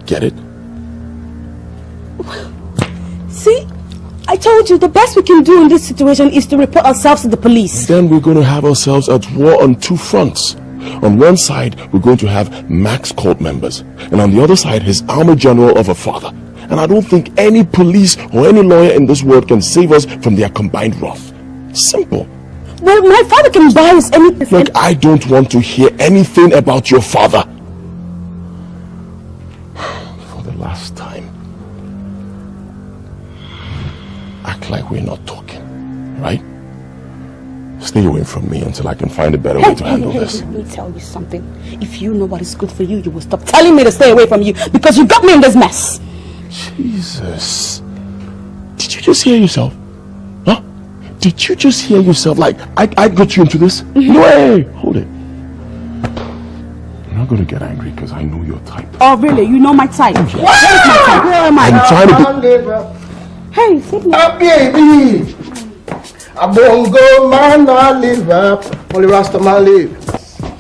[SPEAKER 10] Get it?
[SPEAKER 6] See? I told you the best we can do in this situation is to report ourselves to the police.
[SPEAKER 10] Then we're going to have ourselves at war on two fronts. On one side, we're going to have Mac's cult members. And on the other side, his army general of a father. And I don't think any police or any lawyer in this world can save us from their combined wrath. Simple.
[SPEAKER 6] Well, my father can buy us anything.
[SPEAKER 10] Look, I don't want to hear anything about your father. For the last time. Act like we're not talking, right? Stay away from me until I can find a better way to handle this.
[SPEAKER 6] Let me tell you something. If you know what is good for you, you will stop telling me to stay away from you because you got me in this mess.
[SPEAKER 10] Jesus. Did you just hear yourself? Huh? Did you just hear yourself? Like, I got you into this? No way! Hold it. I'm not going to get angry because I know your type.
[SPEAKER 6] Oh, really? You know my type? What is my type? Where am I?
[SPEAKER 10] I'm trying to be...
[SPEAKER 6] Hey, sit me.
[SPEAKER 8] Baby! I won't go, man, I live up. Only Rasta man live.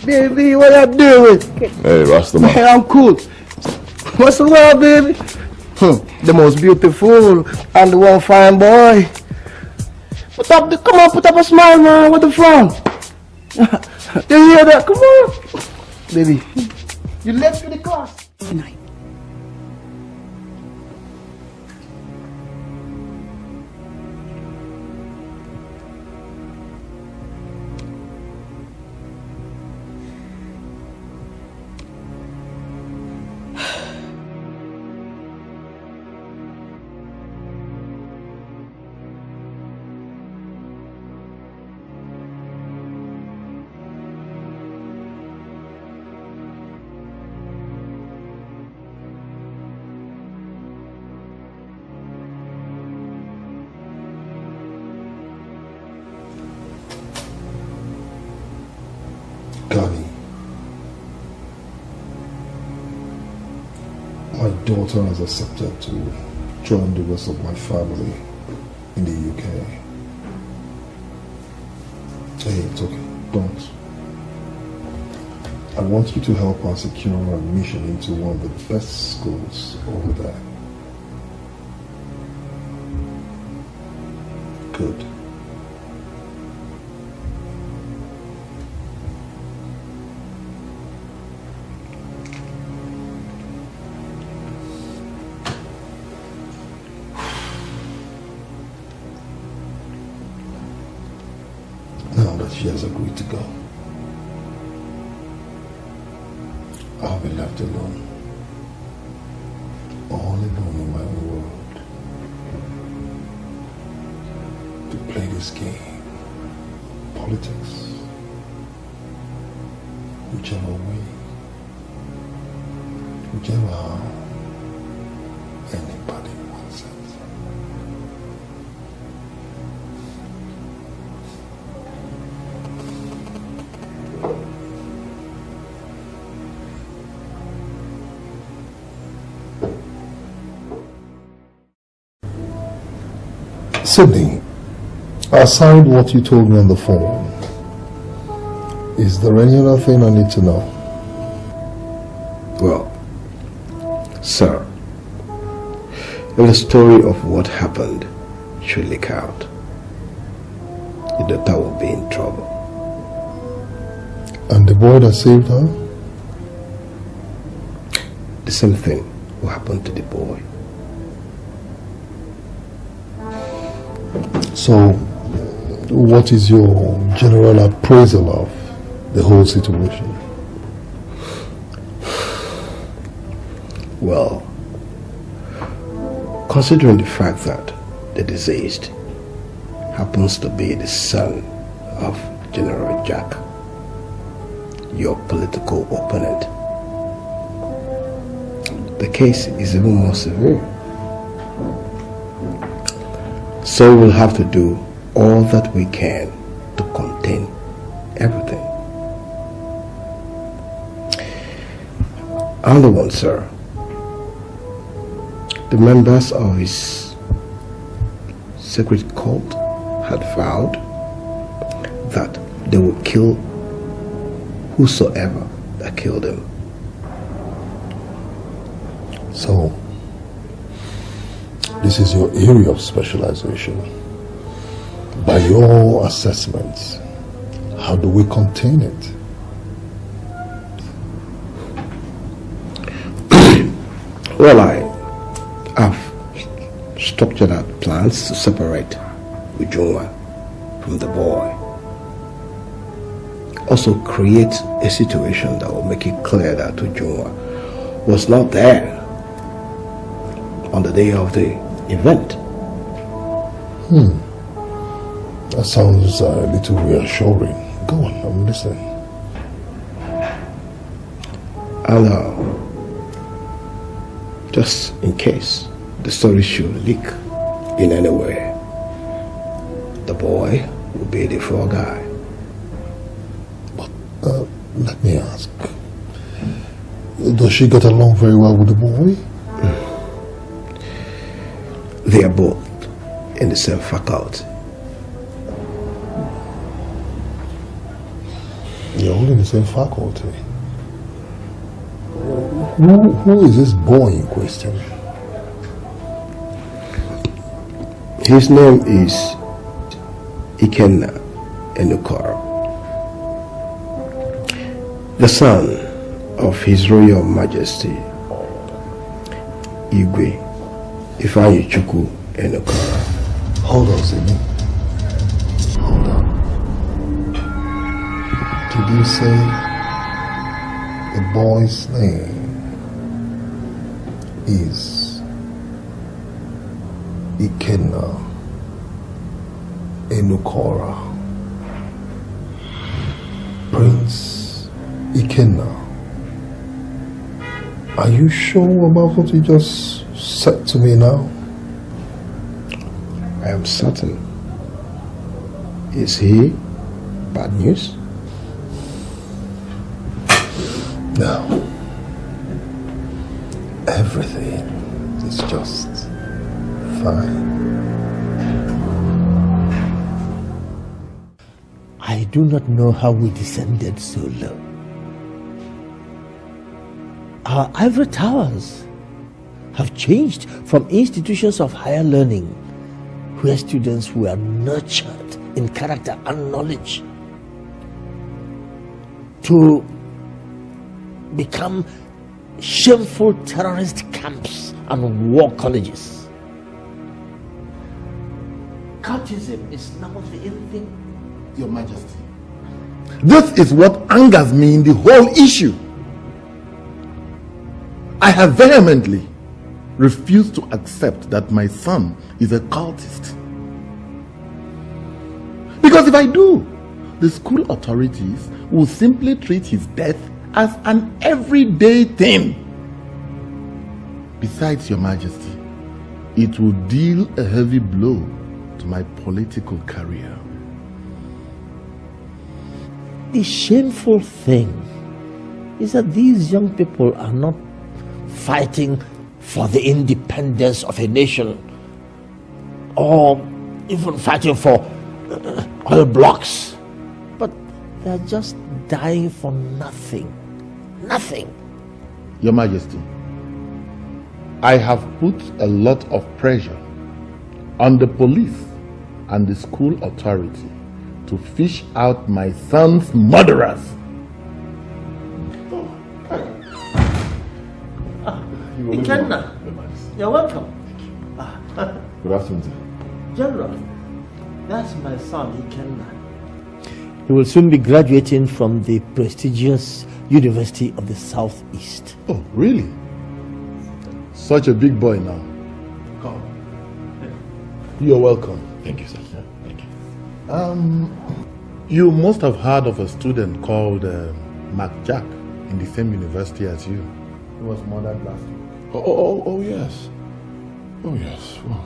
[SPEAKER 8] Baby, what you doing?
[SPEAKER 10] Hey, Rastaman.
[SPEAKER 8] Hey, I'm cool. What's the word, baby? The most beautiful and the one fine boy. Come on, put up a smile, man. What the fun? You hear that? Come on. Baby, you left for the class.
[SPEAKER 6] Good night.
[SPEAKER 5] Gani, my daughter has accepted to join the rest of my family in the UK. Hey, it's okay. Don't. I want you to help her secure admission into one of the best schools over there. Good. Now that she has agreed to go, I'll be left alone. All alone in my own world. To play this game. Politics. Whichever way. Whichever how anybody wants it. Sydney, aside what you told me on the phone, is there any other thing I need to know?
[SPEAKER 16] Well, sir, if the story of what happened should leak out, the daughter will be in trouble.
[SPEAKER 5] And the boy that saved her?
[SPEAKER 16] The same thing will happen to the boy.
[SPEAKER 5] So, what is your general appraisal of the whole situation?
[SPEAKER 16] Well, considering the fact that the deceased happens to be the son of General Jack, your political opponent, the case is even more severe. So we'll have to do all that we can to contain everything. Another one, sir. The members of his secret cult had vowed that they would kill whosoever that killed him.
[SPEAKER 5] So, this is your area of specialization. By your assessments, how do we contain it?
[SPEAKER 16] Well, I've structured out plans to separate Ujunwa from the boy. Also create a situation that will make it clear that Ujunwa was not there on the day of the event.
[SPEAKER 5] That sounds a little reassuring. Go on, I'm listening.
[SPEAKER 16] And just in case the story should leak in any way, the boy will be the fall guy.
[SPEAKER 5] But let me ask, does she get along very well with the boy?
[SPEAKER 16] They are both in the same faculty.
[SPEAKER 5] You're all in the same faculty. Who is this boy in question?
[SPEAKER 16] His name is Ikenna Enukoro, the son of His Royal Majesty Igwe Ifeanyichukwu Enukoro.
[SPEAKER 5] Hold on, Sydney. Hold on. Did you say the boy's name is Ikenna Enukoro? Prince Ikenna, are you sure about what you just said to me now?
[SPEAKER 16] I am certain. Is he bad news?
[SPEAKER 5] No. Everything is just fine.
[SPEAKER 1] I do not know how we descended so low. Our ivory towers have changed from institutions of higher learning where students were nurtured in character and knowledge to become shameful terrorist camps and war colleges. Cultism is now the in thing.
[SPEAKER 10] Your Majesty, this is what angers me in the whole issue. I have vehemently refused to accept that my son is a cultist. Because if I do, the school authorities will simply treat his death as an everyday thing. Besides, Your Majesty, it will deal a heavy blow to my political career.
[SPEAKER 1] The shameful thing is that these young people are not fighting for the independence of a nation or even fighting for oil blocks, but they're just dying for nothing. Nothing.
[SPEAKER 10] Your Majesty, I have put a lot of pressure on the police and the school authority to fish out my son's murderers.
[SPEAKER 1] Ikenna, you're welcome.
[SPEAKER 10] Good afternoon, sir.
[SPEAKER 1] General, That's my son, Ikenna. He will soon be graduating from the prestigious University of the Southeast.
[SPEAKER 10] Oh, really? Such a big boy now.
[SPEAKER 1] Come.
[SPEAKER 10] You're welcome.
[SPEAKER 11] Thank you, sir. Thank you.
[SPEAKER 10] You must have heard of a student called Mark Jack in the same university as you.
[SPEAKER 1] He was murdered last week.
[SPEAKER 11] Oh, yes. Oh, yes. Oh,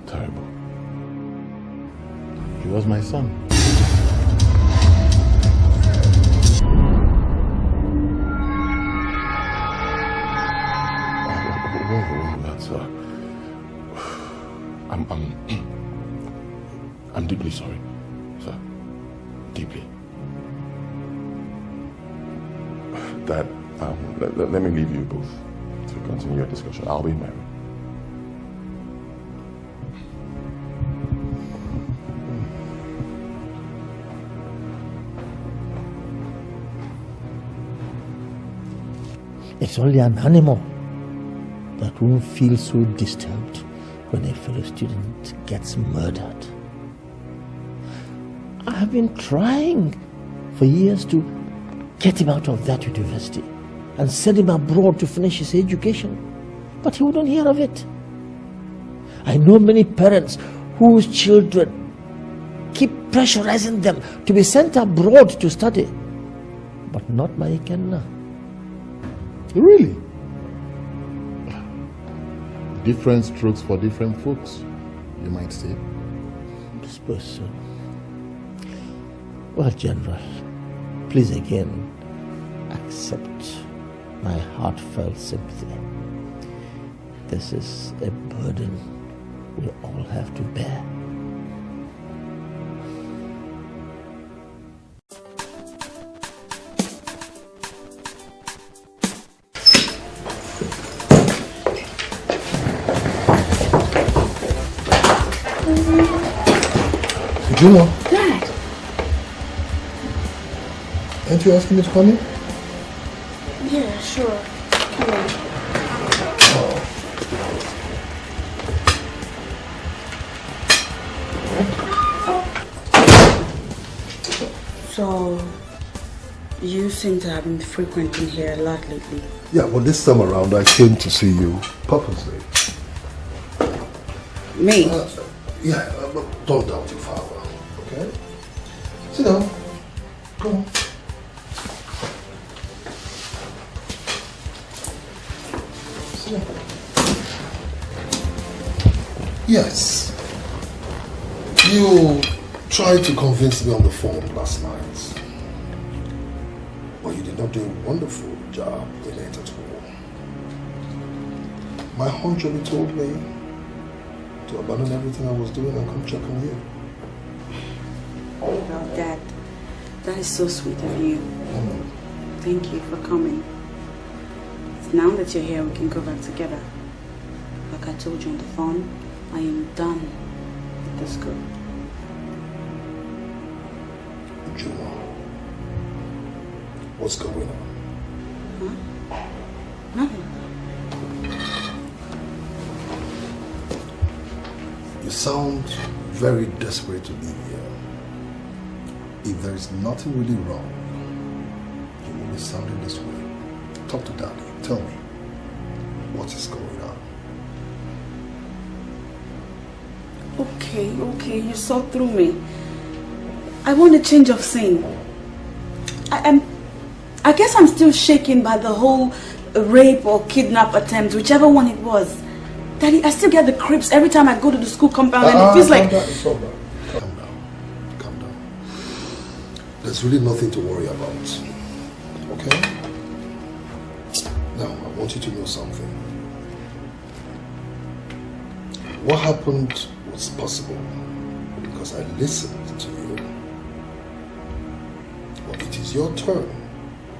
[SPEAKER 11] terrible.
[SPEAKER 10] He was my son.
[SPEAKER 11] That's I'm deeply sorry, sir. Deeply. Dad, let me leave you both to continue your discussion. I'll be in my room.
[SPEAKER 1] It's only an animal that won't feel so disturbed when a fellow student gets murdered. I have been trying for years to get him out of that university and send him abroad to finish his education, but he wouldn't hear of it. I know many parents whose children keep pressurizing them to be sent abroad to study, but not my Ikenna.
[SPEAKER 10] Really? Different strokes for different folks, you might say.
[SPEAKER 1] I suppose so. Well, General, please again accept my heartfelt sympathy. This is a burden we all have to bear.
[SPEAKER 5] Juma,
[SPEAKER 15] Dad!
[SPEAKER 5] aren't you asking me to come in?
[SPEAKER 15] Yeah, sure. Come in.
[SPEAKER 6] So, you seem to have been frequenting here a lot lately.
[SPEAKER 5] Yeah, well, this time around I came to see you purposely.
[SPEAKER 6] Me?
[SPEAKER 5] Yeah, but don't doubt your father, okay? Sit down. Come on. Sit down. Yes. You tried to convince me on the phone last night. But you did not do a wonderful job in it at all. My hunch only told me to abandon everything I was doing and come check on you.
[SPEAKER 6] Well, Dad, that is so sweet of you. Thank you for coming. Now that you're here, we can go back together. Like I told you on the phone, I am done with the school.
[SPEAKER 5] Juma, what's going on?
[SPEAKER 6] Huh? Nothing.
[SPEAKER 5] You sound very desperate to leave here. If there is nothing really wrong, you will be sounding this way. Talk to Daddy. Tell me, what is going on?
[SPEAKER 6] Okay, you saw through me. I want a change of scene. I guess I'm still shaken by the whole rape or kidnap attempt, whichever one it was. Daddy, I still get the creeps every time I go to the school compound and it feels like...
[SPEAKER 5] Calm down. There's really nothing to worry about. Okay? Now, I want you to know something. What happened was possible because I listened to you. But it is your turn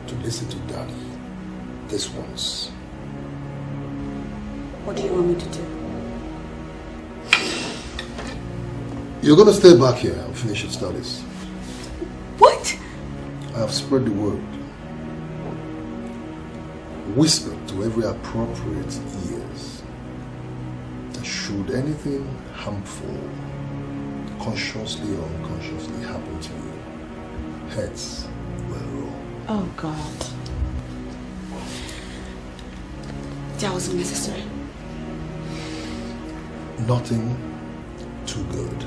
[SPEAKER 5] to listen to Daddy this once.
[SPEAKER 6] What do you want me to do?
[SPEAKER 5] You're going to stay back here and finish your studies.
[SPEAKER 6] What?
[SPEAKER 5] I have spread the word. Whisper to every appropriate ears that should anything harmful consciously or unconsciously happened to you, heads will roll.
[SPEAKER 6] Oh God. That wasn't necessary.
[SPEAKER 5] Nothing too good,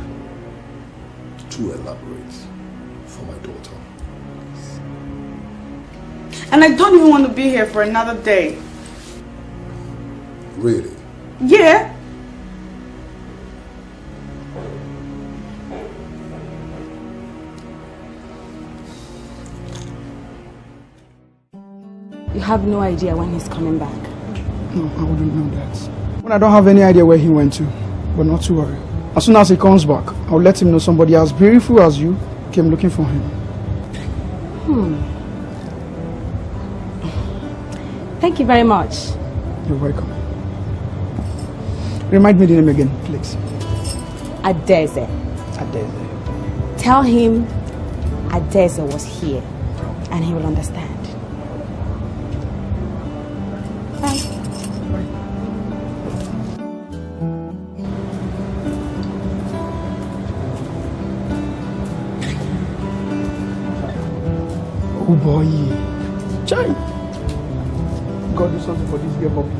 [SPEAKER 5] too elaborate for my daughter.
[SPEAKER 17] And I don't even want to be here for another day.
[SPEAKER 5] Really?
[SPEAKER 17] Yeah.
[SPEAKER 6] You have no idea when he's coming back.
[SPEAKER 14] No, I wouldn't know that. When I don't have any idea where he went to, but not to worry. As soon as he comes back, I'll let him know somebody as beautiful as you came looking for him.
[SPEAKER 6] Thank you very much.
[SPEAKER 14] You're welcome. Remind me the name again, please.
[SPEAKER 6] Adeze.
[SPEAKER 14] Adeze.
[SPEAKER 6] Tell him Adeze was here and he will understand. Bye.
[SPEAKER 14] Oh boy. Chai. God do something for this girl, Bobby.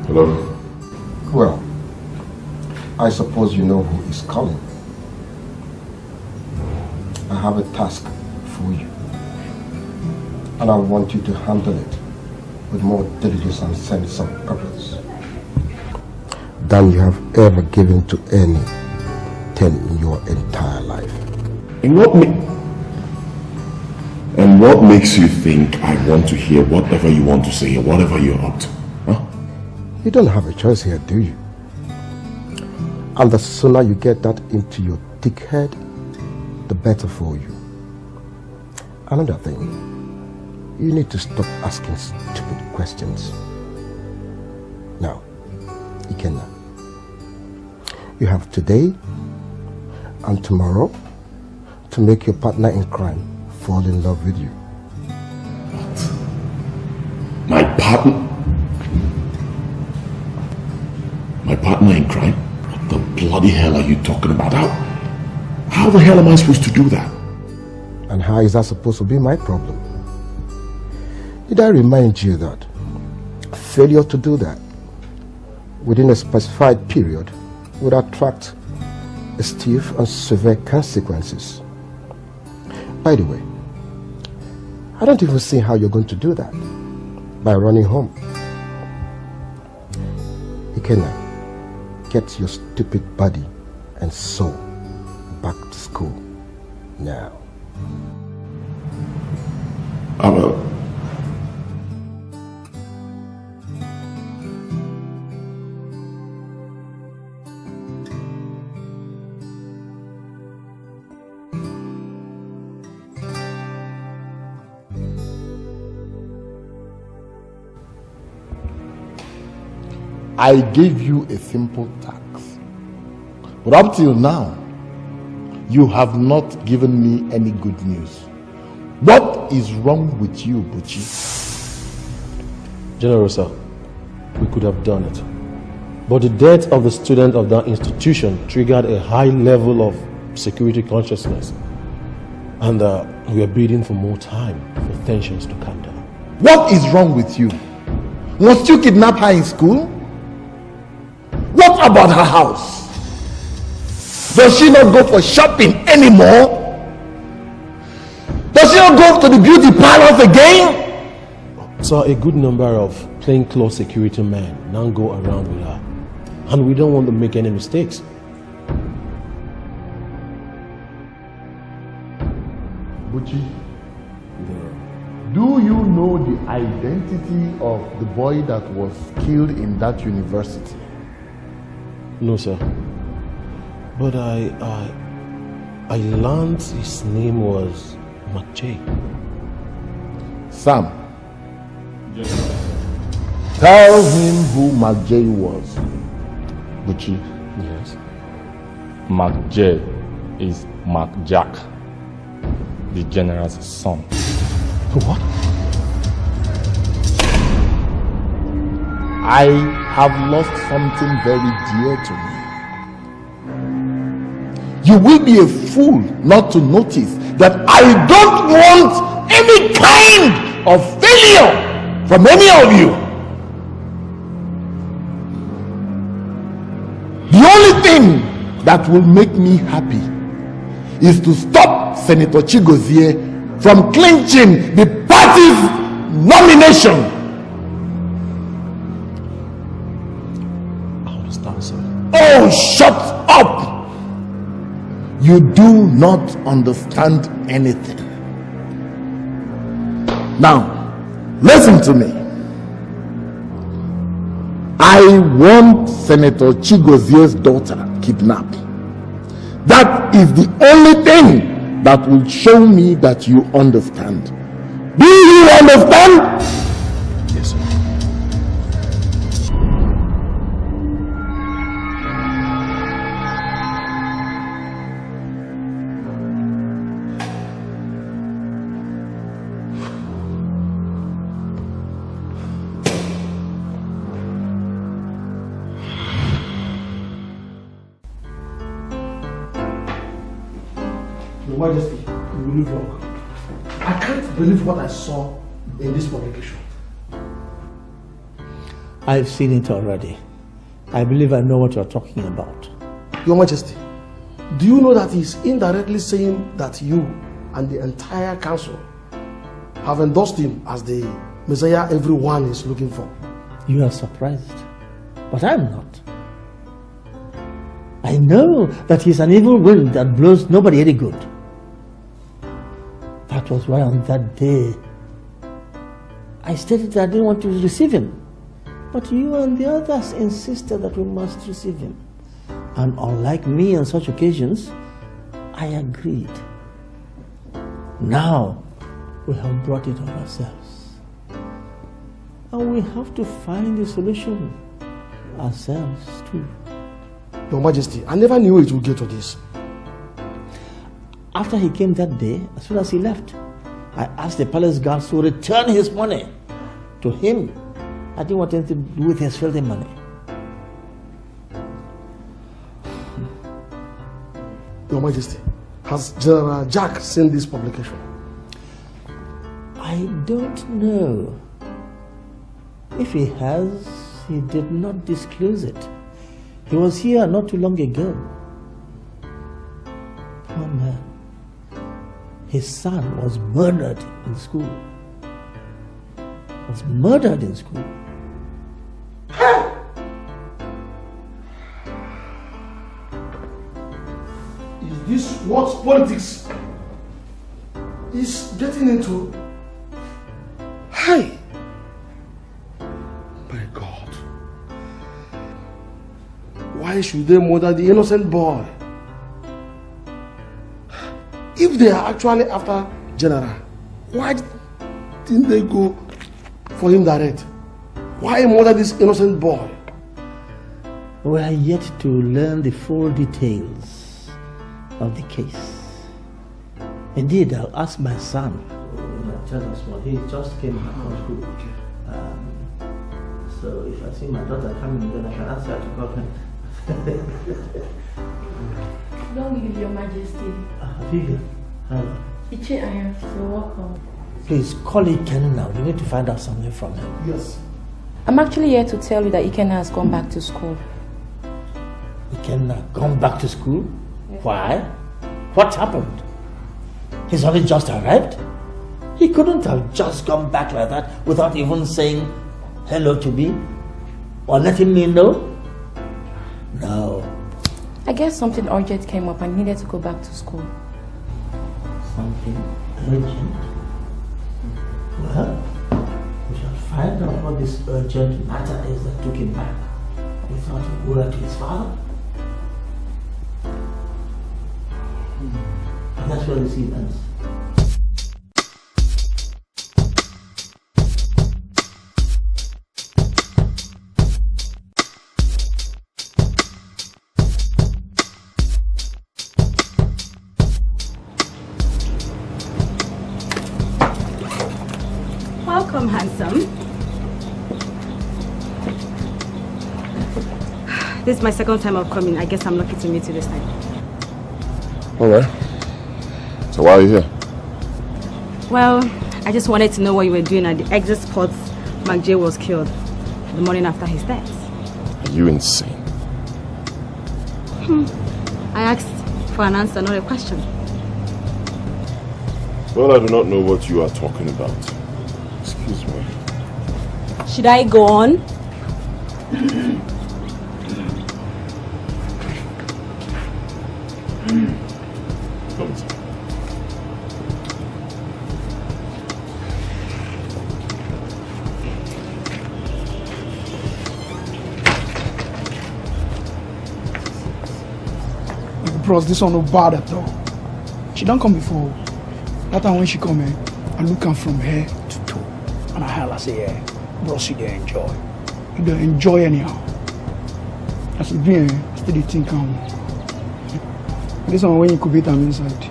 [SPEAKER 5] Hello? Well, I suppose you know who is calling. I have a task for you, and I want you to handle it with more diligence and sense of purpose than you have ever given to anything in your entire life.
[SPEAKER 18] And what makes you think I want to hear whatever you want to say or whatever you're up to? Huh?
[SPEAKER 5] You don't have a choice here, do you? And the sooner you get that into your thick head, the better for you. Another thing, you need to stop asking stupid questions. Now, Ikenna, you have today and tomorrow to make your partner in crime fall in love with you.
[SPEAKER 18] What? My partner? My partner in crime? What the bloody hell are you talking about? How the hell am I supposed to do that?
[SPEAKER 5] And how is that supposed to be my problem? Did I remind you that failure to do that within a specified period would attract stiff and severe consequences? By the way, I don't even see how you're going to do that by running home. Ikenna, get your stupid body and soul back to school now.
[SPEAKER 18] I will.
[SPEAKER 10] I gave you a simple task, but up till now, you have not given me any good news. What is wrong with you, Buchi?
[SPEAKER 3] General sir, we could have done it. But the death of the student of that institution triggered a high level of security consciousness. And we are bidding for more time for tensions to calm down.
[SPEAKER 10] What is wrong with you? Must you kidnap her in school? What about her house? Does she not go for shopping anymore? Does she not go to the beauty parlors again?
[SPEAKER 3] So a good number of plainclothes security men now go around with her. And we don't want to make any mistakes.
[SPEAKER 10] Buchi, do you know the identity of the boy that was killed in that university?
[SPEAKER 3] No, sir. But I learned his name was McJay.
[SPEAKER 10] Sam.
[SPEAKER 18] Yes, sir. Tell him who Mark J was. Buchi.
[SPEAKER 11] Yes. Mark J is Mark Jack, the general's son.
[SPEAKER 18] What? I have lost something very dear to me. You will be a fool not to notice that I don't want any kind of failure from any of you. The only thing that will make me happy is to stop Senator Chigozie from clinching the party's nomination.
[SPEAKER 11] I understand, sir.
[SPEAKER 18] Oh, shut up! You do not understand anything. Now, listen to me. I want Senator Chigozie's daughter kidnapped. That is the only thing that will show me that you understand. Do you understand?
[SPEAKER 11] Yes, sir.
[SPEAKER 3] Your Majesty, you will live long. I can't believe what I saw in this publication.
[SPEAKER 1] I've seen it already. I believe I know what you're talking about.
[SPEAKER 3] Your Majesty, do you know that he's indirectly saying that you and the entire council have endorsed him as the Messiah everyone is looking for?
[SPEAKER 1] You are surprised, but I'm not. I know that he's an evil wind that blows nobody any good. That was why on that day I stated that I didn't want to receive him. But you and the others insisted that we must receive him. And unlike me on such occasions, I agreed. Now we have brought it on ourselves. And we have to find a solution ourselves too.
[SPEAKER 3] Your Majesty, I never knew it would get to this.
[SPEAKER 1] After he came that day, as soon as he left, I asked the palace guards to return his money to him. I didn't want anything to do with his filthy money.
[SPEAKER 3] Your Majesty, has General Jack seen this publication?
[SPEAKER 1] I don't know. If he has, he did not disclose it. He was here not too long ago. Poor man. His son was murdered in school. Was murdered in school.
[SPEAKER 3] Is this what politics is getting into? Hey! My God. Why should they murder the innocent boy? If they are actually after General, why didn't they go for him direct? Why murder this innocent boy?
[SPEAKER 1] We are yet to learn the full details of the case. Indeed, I'll ask my son. Tell us what he just came back from school. So if I see my daughter coming, then I can ask her to come in.
[SPEAKER 15] Long live your Majesty.
[SPEAKER 1] Vivian, hello.
[SPEAKER 15] Ichi Iron, you're welcome.
[SPEAKER 1] Please call Iken now. You need to find out something from him.
[SPEAKER 3] Yes.
[SPEAKER 15] I'm actually here to tell you that Ikenna has gone back to school.
[SPEAKER 1] Ikenna gone back to school? Yes. Why? What happened? He's only just arrived? He couldn't have just gone back like that without even saying hello to me or letting me know. No.
[SPEAKER 15] I guess something urgent came up and needed to go back to school.
[SPEAKER 1] Something urgent? Well, we shall find out what this urgent matter is that took him back without a word to his father. And that's where the scene ends.
[SPEAKER 6] Welcome, handsome. This is my second time of coming. I guess I'm lucky to meet you this time.
[SPEAKER 5] Alright. So why are you here?
[SPEAKER 6] Well, I just wanted to know what you were doing at the exit spot Mark J was killed the morning after his death.
[SPEAKER 5] Are you insane?
[SPEAKER 6] I asked for an answer, not a question.
[SPEAKER 5] Well, I do not know what you are talking about. Excuse me.
[SPEAKER 6] Should I go on?
[SPEAKER 14] Bros, this one no bad at all. She don't come before. That time when she come here, I look her from head to toe. And I holla say, yeah, bros, you don't enjoy. You don't enjoy anyhow. As it be, I still think this one when you could beat them inside.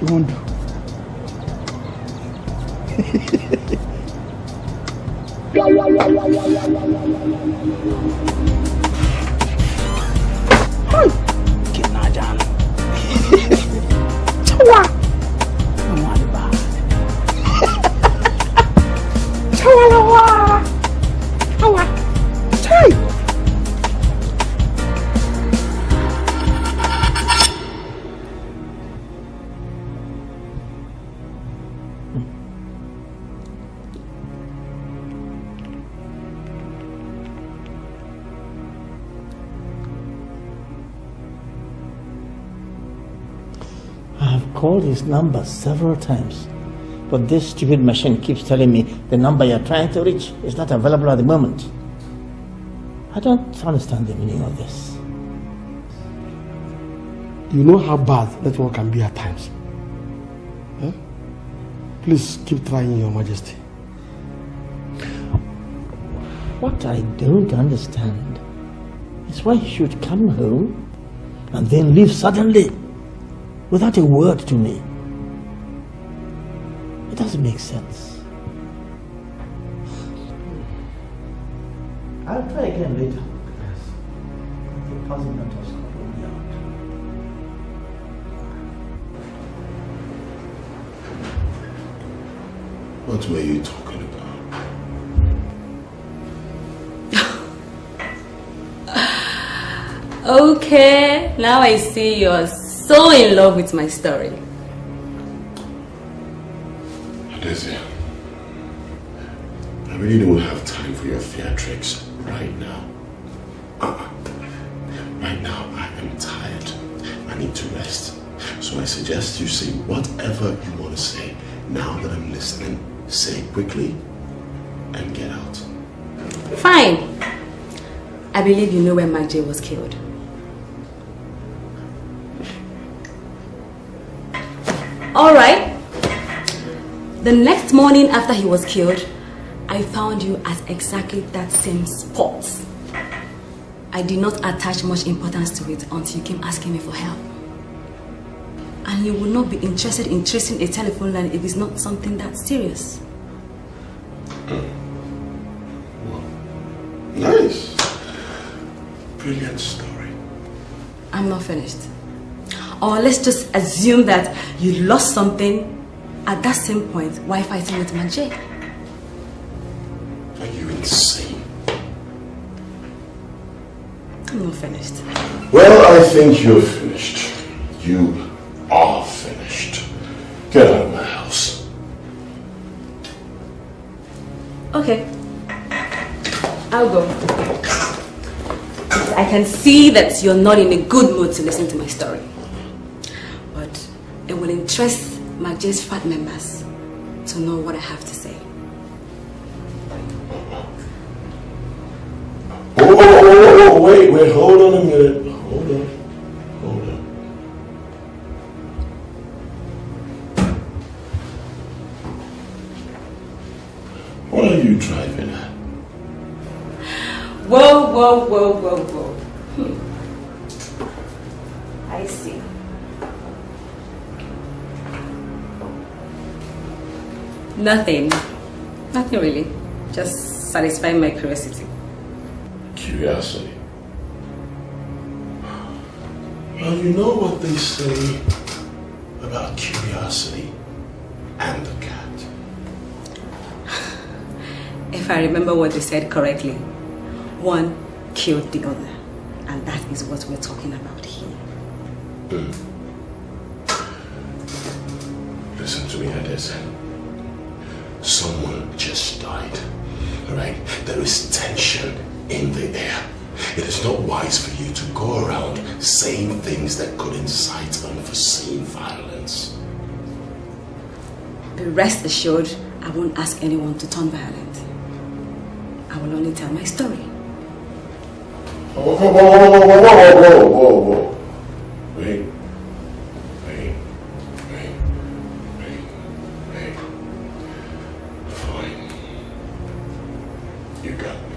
[SPEAKER 14] You won't do.
[SPEAKER 2] Kinajan. Chawa. Mwaliba. Chawa lawa. Chawa. Chai.
[SPEAKER 1] I've called his number several times, but this stupid machine keeps telling me the number you're trying to reach is not available at the moment. I don't understand the meaning of this.
[SPEAKER 3] You know how bad network can be at times. Huh? Please keep trying, Your Majesty.
[SPEAKER 1] What I don't understand is why he should come home and then leave suddenly without a word to me. It doesn't make sense. I'll try again later. The president has called me out.
[SPEAKER 5] What were you talking about?
[SPEAKER 6] Okay, now I see you're so in love with my story.
[SPEAKER 5] Adesi, I really don't have time for your theatrics right now. Right now, I am tired. I need to rest. So I suggest you say whatever you want to say. Now that I'm listening, say it quickly and get out.
[SPEAKER 6] Fine. I believe you know when Mark J was killed. Alright. The next morning after he was killed, I found you at exactly that same spot. I did not attach much importance to it until you came asking me for help. And you would not be interested in tracing a telephone line if it's not something that serious.
[SPEAKER 5] Nice. Brilliant story.
[SPEAKER 6] I'm not finished. Or let's just assume that you lost something. At that same point, why fighting with Mark J?
[SPEAKER 5] Are you insane?
[SPEAKER 6] I'm not finished.
[SPEAKER 5] Well, I think you're finished. You are finished. Get out of my house.
[SPEAKER 6] Okay. I'll go. I can see that you're not in a good mood to listen to my story. But it will interest Mark J's fat members to know what I have to say.
[SPEAKER 5] Oh, wait, hold on a minute. Hold on. What are you driving at?
[SPEAKER 6] Whoa. I see. Nothing. Nothing really. Just satisfying my curiosity.
[SPEAKER 3] Curiosity? Well, you know what they say about curiosity and the cat.
[SPEAKER 6] If I remember what they said correctly, one killed the other. And that is what we're talking about here.
[SPEAKER 3] Listen to me, Hades. Someone just died. Alright? There is tension in the air. It is not wise for you to go around saying things that could incite unforeseen violence.
[SPEAKER 6] But rest assured, I won't ask anyone to turn violent. I will only tell my story.
[SPEAKER 3] Whoa. Wait. Fine. You got me.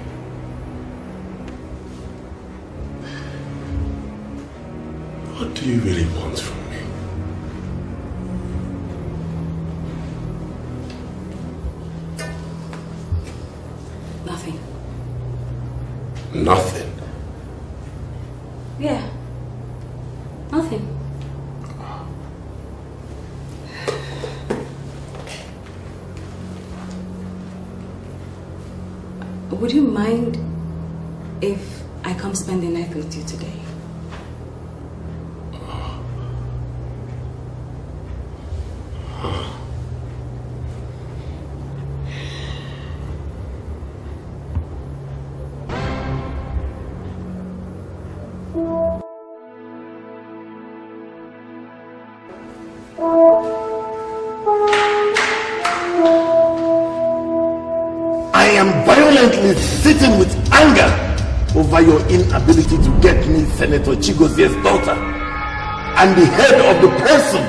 [SPEAKER 3] What do you really want from me?
[SPEAKER 6] Nothing.
[SPEAKER 3] Nothing?
[SPEAKER 6] Yeah. Nothing. Would you mind if I come spend the night with you today?
[SPEAKER 18] I am violently sitting with anger over your inability to get me Senator Chigozie's daughter and the head of the person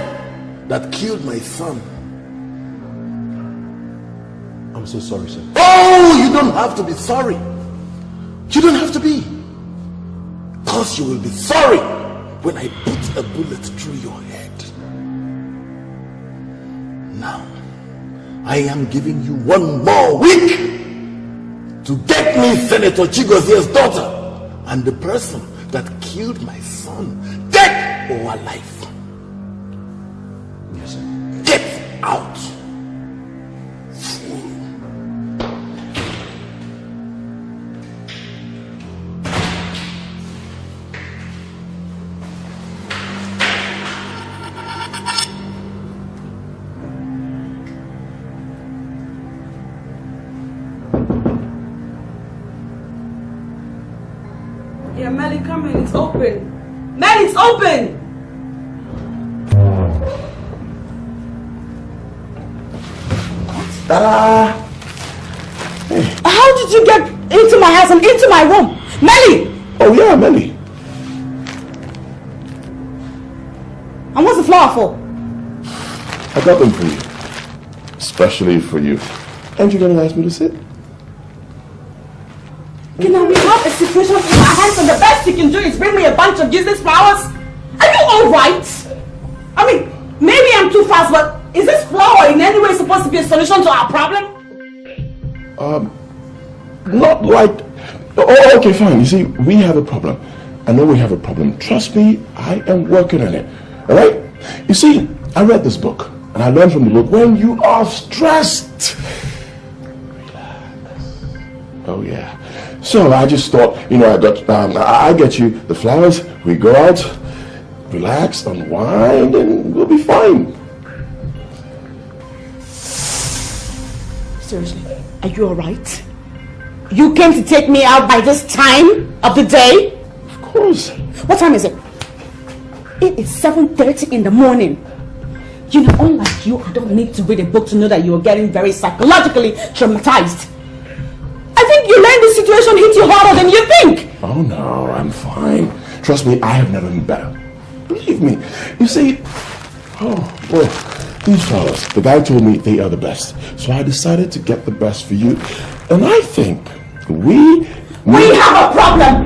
[SPEAKER 18] that killed my son.
[SPEAKER 3] I'm so sorry, sir.
[SPEAKER 18] Oh, you don't have to be sorry. You don't have to be. Because you will be sorry when I put a bullet through your head. Now, I am giving you one more week to get me Senator Chigozie's daughter and the person that killed my son, dead or alive.
[SPEAKER 3] Yes, sir.
[SPEAKER 18] Get out. Fool.
[SPEAKER 17] Yeah, Melly, come in. It's open. Melly, it's open!
[SPEAKER 14] Hey. How did you get into my house and into my room? Melly!
[SPEAKER 3] Oh, yeah, Melly.
[SPEAKER 14] And what's the flower for?
[SPEAKER 3] I got them for you. Especially for you. And you're gonna ask me to sit?
[SPEAKER 14] You know, we have a situation in our hands and the best you can do is bring me a bunch of useless flowers? Are you alright? I mean, maybe I'm too fast, but is this flower in any way supposed to be a solution to our problem?
[SPEAKER 3] Not like... Oh, okay, fine. You see, we have a problem. I know we have a problem. Trust me, I am working on it. Alright? You see, I read this book, and I learned from the book, when you are stressed, relax. Oh, yeah. So I just thought, you know, I get you the flowers, we go out, relax, unwind, and we'll be fine.
[SPEAKER 14] Seriously, are you alright? You came to take me out by this time of the day?
[SPEAKER 3] Of course.
[SPEAKER 14] What time is it? It is 7:30 in the morning. You know, unlike you, I don't need to read a book to know that you are getting very psychologically traumatized. I think you learned this situation hit you harder than you think.
[SPEAKER 3] Oh no, I'm fine. Trust me, I have never been better. Believe me. You see, these flowers, the guy told me they are the best. So I decided to get the best for you. And I think we
[SPEAKER 14] have a problem.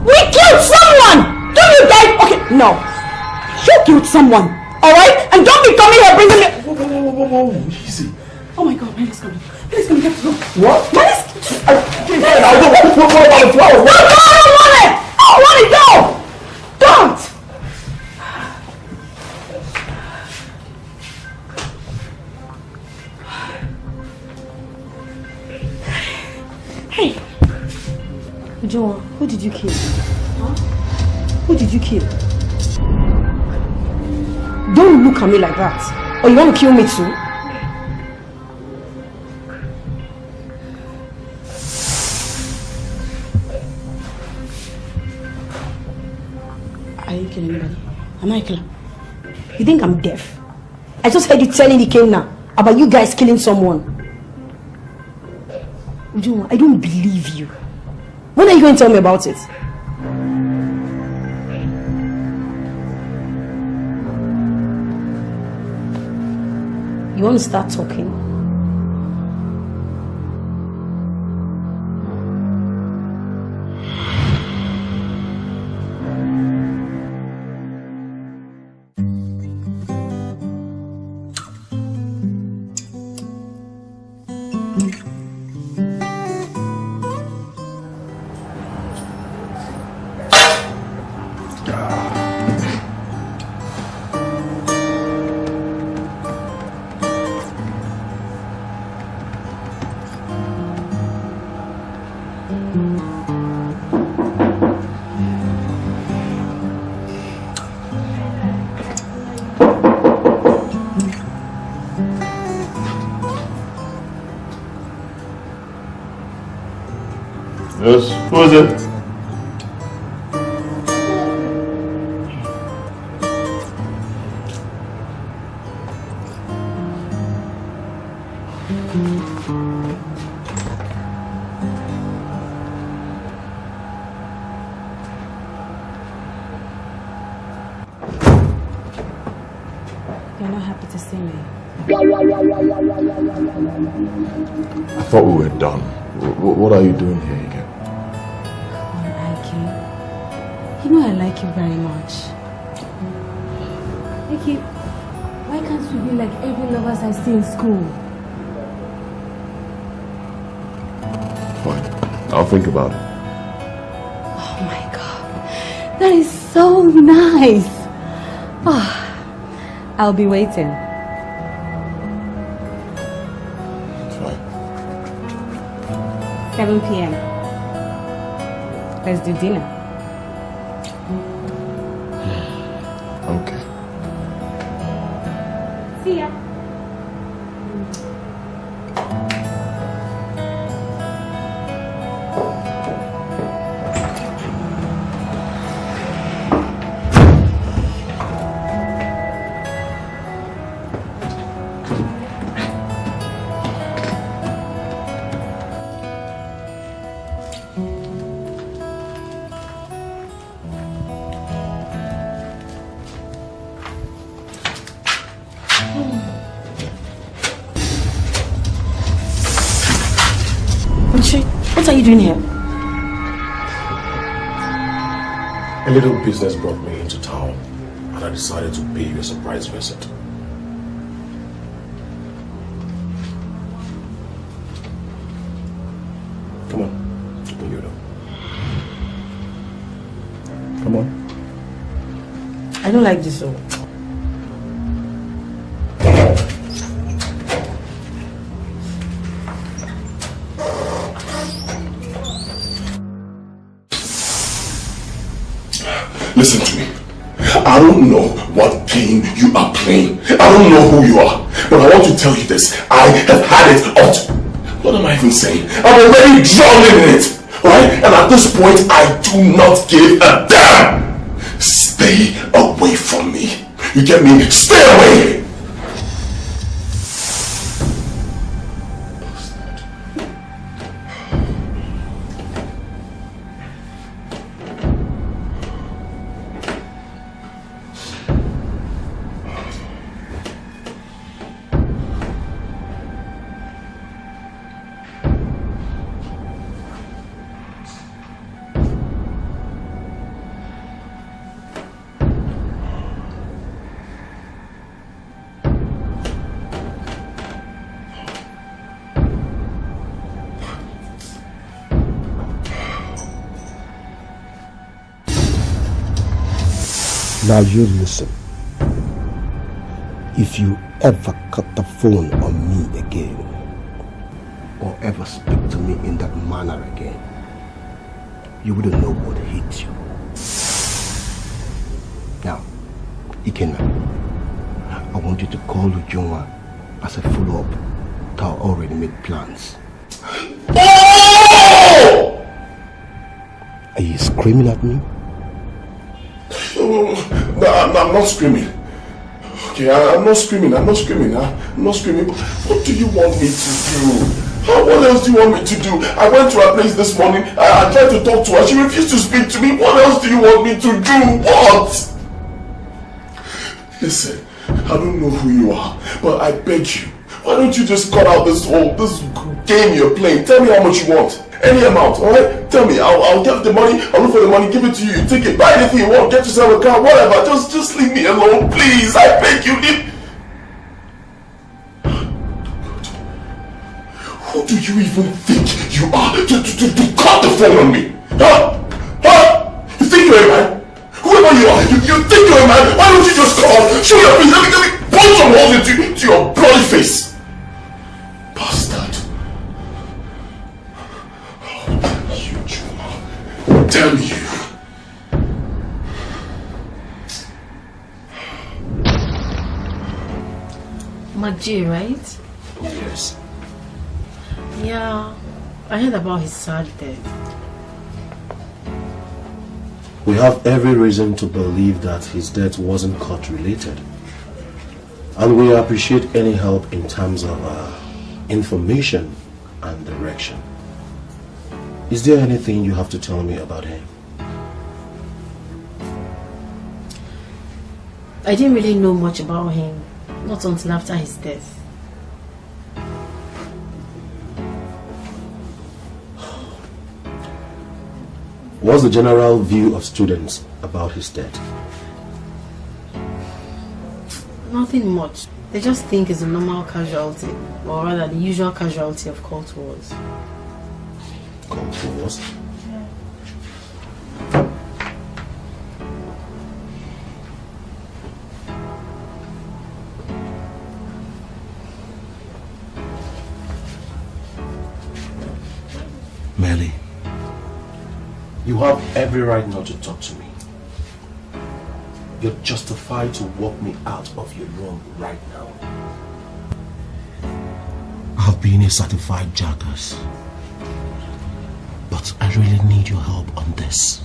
[SPEAKER 14] We killed someone. Don't you guys? Okay, no. You killed someone. Alright? And don't be coming here bringing me...
[SPEAKER 3] Whoa, easy.
[SPEAKER 13] Oh my God, Melis coming. Melis coming, let's go.
[SPEAKER 18] What?
[SPEAKER 13] Melis!
[SPEAKER 18] I'll go. What about the flowers?
[SPEAKER 13] No, I don't want it! I don't want it, no! Don't! Hey! John, who did you kill? Huh? Who did you kill? Don't look at me like that. Or you want to kill me too? Are you killing anybody? Am I a killer? You think I'm deaf? I just heard you telling the king now about you guys killing someone. Ujunwa, I don't believe you. When are you going to tell me about it? You want to start talking?
[SPEAKER 18] Yes, who is it?
[SPEAKER 13] You're not happy to see me.
[SPEAKER 18] I thought we were done. What are you doing here again?
[SPEAKER 13] You know I like you very much. Ike, why can't we be like every lovers I see in school?
[SPEAKER 18] Fine. I'll think about it.
[SPEAKER 13] Oh my God. That is so nice. Oh, I'll be waiting.
[SPEAKER 18] Fine.
[SPEAKER 13] 7 p.m. Let's do dinner.
[SPEAKER 18] Okay.
[SPEAKER 13] See ya. What are you doing here?
[SPEAKER 3] A little business brought me into town, and I decided to pay you a surprise visit. Come on, open your door. Come on.
[SPEAKER 13] I don't like this one.
[SPEAKER 18] Listen to me. I don't know what game you are playing. I don't know who you are. But I want to tell you this. I have had it up to... What am I even saying? I'm already drowning in it. Right? And at this point, I do not give a damn. Stay away from me. You get me? Stay away!
[SPEAKER 16] Now you listen. If you ever cut the phone on me again, or ever speak to me in that manner again, you wouldn't know what hit you. Now, Ikenna, I want you to call Ujunwa as a follow-up to our already made plans. Oh! Are you screaming at me?
[SPEAKER 18] No, I'm not screaming. Okay, I'm not screaming. I'm not screaming. What do you want me to do? What else do you want me to do? I went to her place this morning. I tried to talk to her. She refused to speak to me. What else do you want me to do? What? Listen, I don't know who you are, but I beg you, why don't you just cut out this game you're playing? Tell me how much you want. Any amount, alright? Tell me, I'll get the money, I'll look for the money, give it to you, you take it, buy anything you want, get yourself a car, whatever. Just leave me alone, please. I beg you, leave. Who do you even think you are to cut the phone on me? Huh? You think you're a man? Whoever you are, you think you're a man? Why don't you just call? Show your face, let me punch some holes into your bloody face. Bastard. You Juma. Damn you.
[SPEAKER 13] Magji, right?
[SPEAKER 16] Yes.
[SPEAKER 13] Yeah, I heard about his sad death.
[SPEAKER 16] We have every reason to believe that his death wasn't court related. And we appreciate any help in terms of information and direction. Is there anything you have to tell me about him?
[SPEAKER 13] I didn't really know much about him, not until after his death.
[SPEAKER 16] What's the general view of students about his death?
[SPEAKER 13] Nothing much. They just think it's a normal casualty, or rather the usual casualty of cult wars.
[SPEAKER 16] Cult wars? Melly, you have every right not to talk to me. You're justified to walk me out of your room right now. I've been a certified jackass, but I really need your help on this.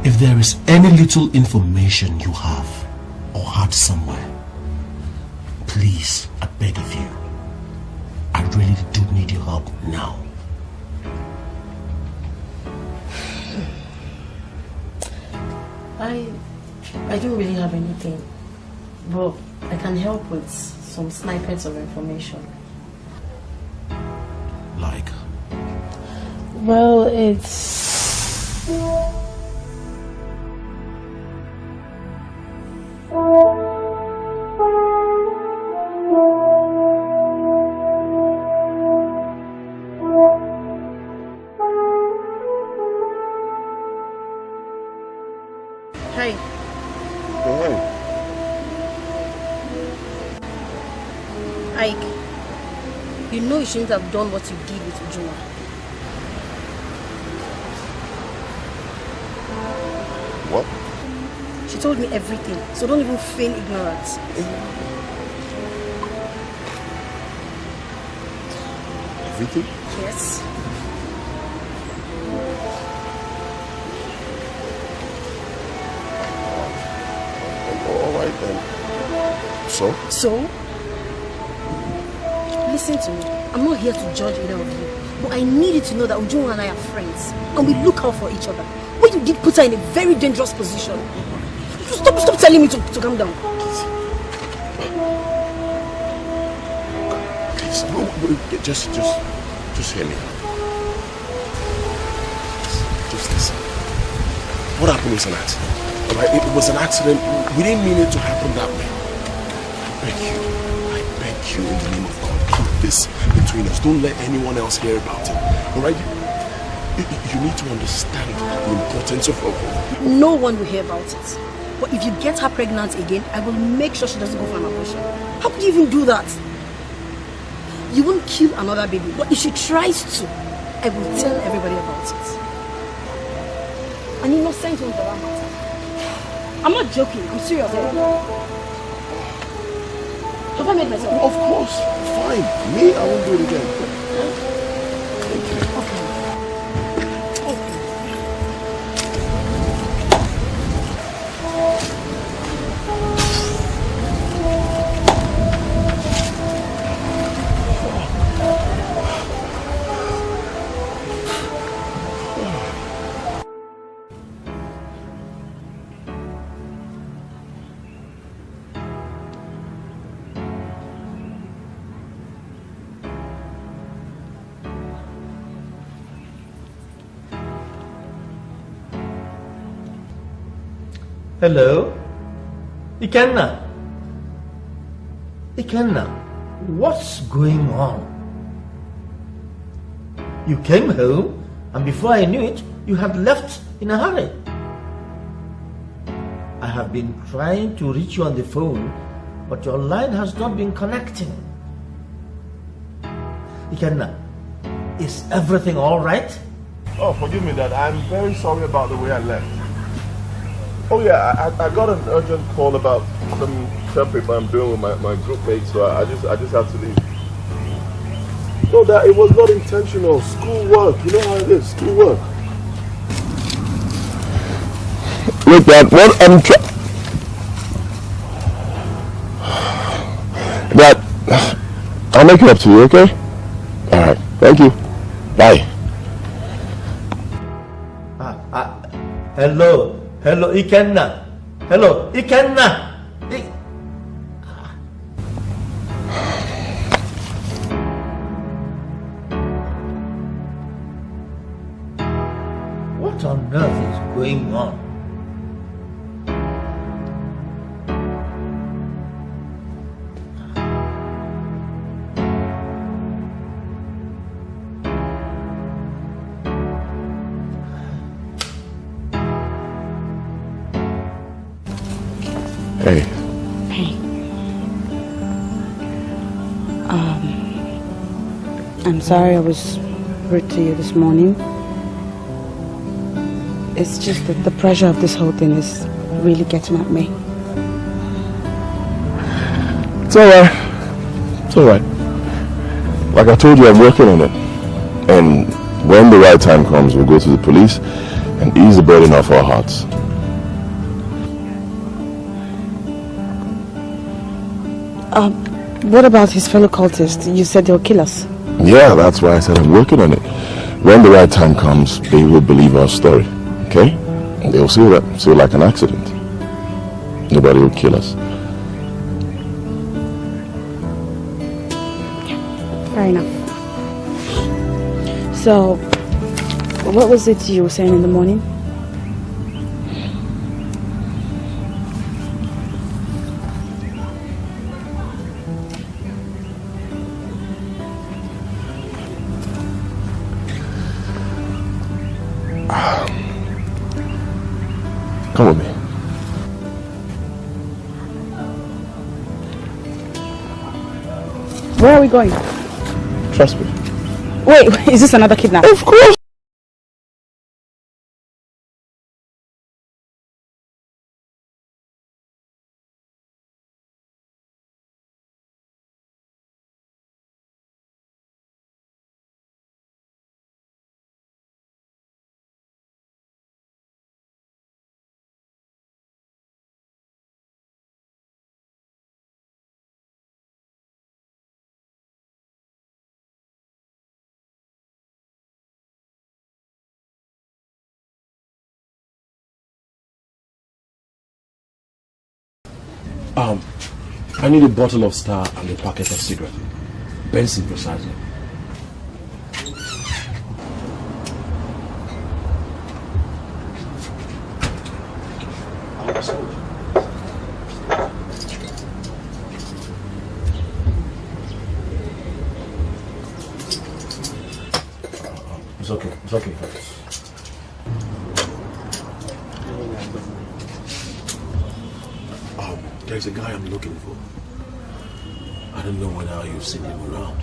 [SPEAKER 16] If there is any little information you have or had somewhere, please, I beg of you, I really do need your help now.
[SPEAKER 13] I don't really have anything, but I can help with some snippets of information.
[SPEAKER 16] Like?
[SPEAKER 13] Well, it's... Hi.
[SPEAKER 16] Oh,
[SPEAKER 13] Ike, you know you shouldn't have done what you did with Ujunwa.
[SPEAKER 16] what?
[SPEAKER 13] She told me everything, so don't even feign ignorance.
[SPEAKER 16] Everything?
[SPEAKER 13] Yes.
[SPEAKER 16] Alright then. So?
[SPEAKER 13] So? Listen to me. I'm not here to judge either of you. But I need you to know that Ujunwa and I are friends. And we look out for each other. But you did put her in a very dangerous position. Stop telling me to calm down.
[SPEAKER 16] Please, just hear me out. Just listen. What happened was an accident. Alright, it was an accident. We didn't mean it to happen that way. I beg you in the name of God, keep this between us. Don't let anyone else hear about it. Alright?
[SPEAKER 3] You need to understand the importance of her.
[SPEAKER 13] No one will hear about it. But if you get her pregnant again, I will make sure she doesn't go for an abortion. How could you even do that? You won't kill another baby, but if she tries to, I will tell everybody about it. An innocent one for that matter. I'm not joking, I'm serious. Have I made myself?
[SPEAKER 3] Of course, fine. Me, I won't do it again. Thank you.
[SPEAKER 1] Hello? Ikenna? Ikenna, what's going on? You came home, and before I knew it, you had left in a hurry. I have been trying to reach you on the phone, but your line has not been connecting. Ikenna, is everything all right?
[SPEAKER 3] Oh, forgive me, Dad. I'm very sorry about the way I left. Oh yeah, I got an urgent call about some camp paper I'm doing with my group mates, so I just had to leave. No, Dad, it was not intentional. School work, you know how it is. School work.
[SPEAKER 10] Look, Dad, what I'm trying. Dad, I'll make it up to you, okay? All right, thank you. Bye.
[SPEAKER 1] Hello, Ikenna. Hello, Ikenna. What on earth is going on?
[SPEAKER 10] Hey.
[SPEAKER 6] Hey. I'm sorry I was rude to you this morning. It's just that the pressure of this whole thing is really getting at me.
[SPEAKER 10] It's alright. It's alright. Like I told you, I'm working on it. And when the right time comes, we'll go to the police and ease the burden off our hearts.
[SPEAKER 6] What about his fellow cultists? You said they'll kill us.
[SPEAKER 10] Yeah, that's why I said I'm working on it. When the right time comes, they will believe our story. Okay? And they'll see like an accident. Nobody will kill us.
[SPEAKER 6] Fair enough. So, what was it you were saying in the morning?
[SPEAKER 10] Come with me.
[SPEAKER 6] Where are we going?
[SPEAKER 10] Trust me.
[SPEAKER 6] Wait, is this another kidnap?
[SPEAKER 10] Of course.
[SPEAKER 3] I need a bottle of Star and a packet of cigarettes. Benson precisely.
[SPEAKER 16] It's okay. It's okay. There's a guy I'm looking for. I don't know whether you've seen him around.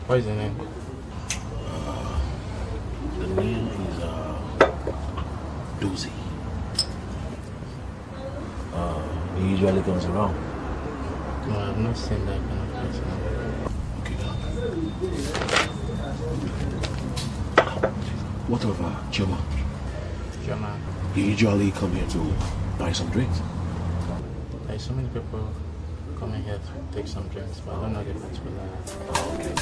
[SPEAKER 19] What is the name?
[SPEAKER 16] The name is Dozy. He usually comes around.
[SPEAKER 19] No, I've not seen that kind of person.
[SPEAKER 16] Okay. What of Choma?
[SPEAKER 19] Choma.
[SPEAKER 16] He usually come here to buy some drinks.
[SPEAKER 19] There's so many people coming here to take some drinks, but I don't know the particular.
[SPEAKER 16] Okay.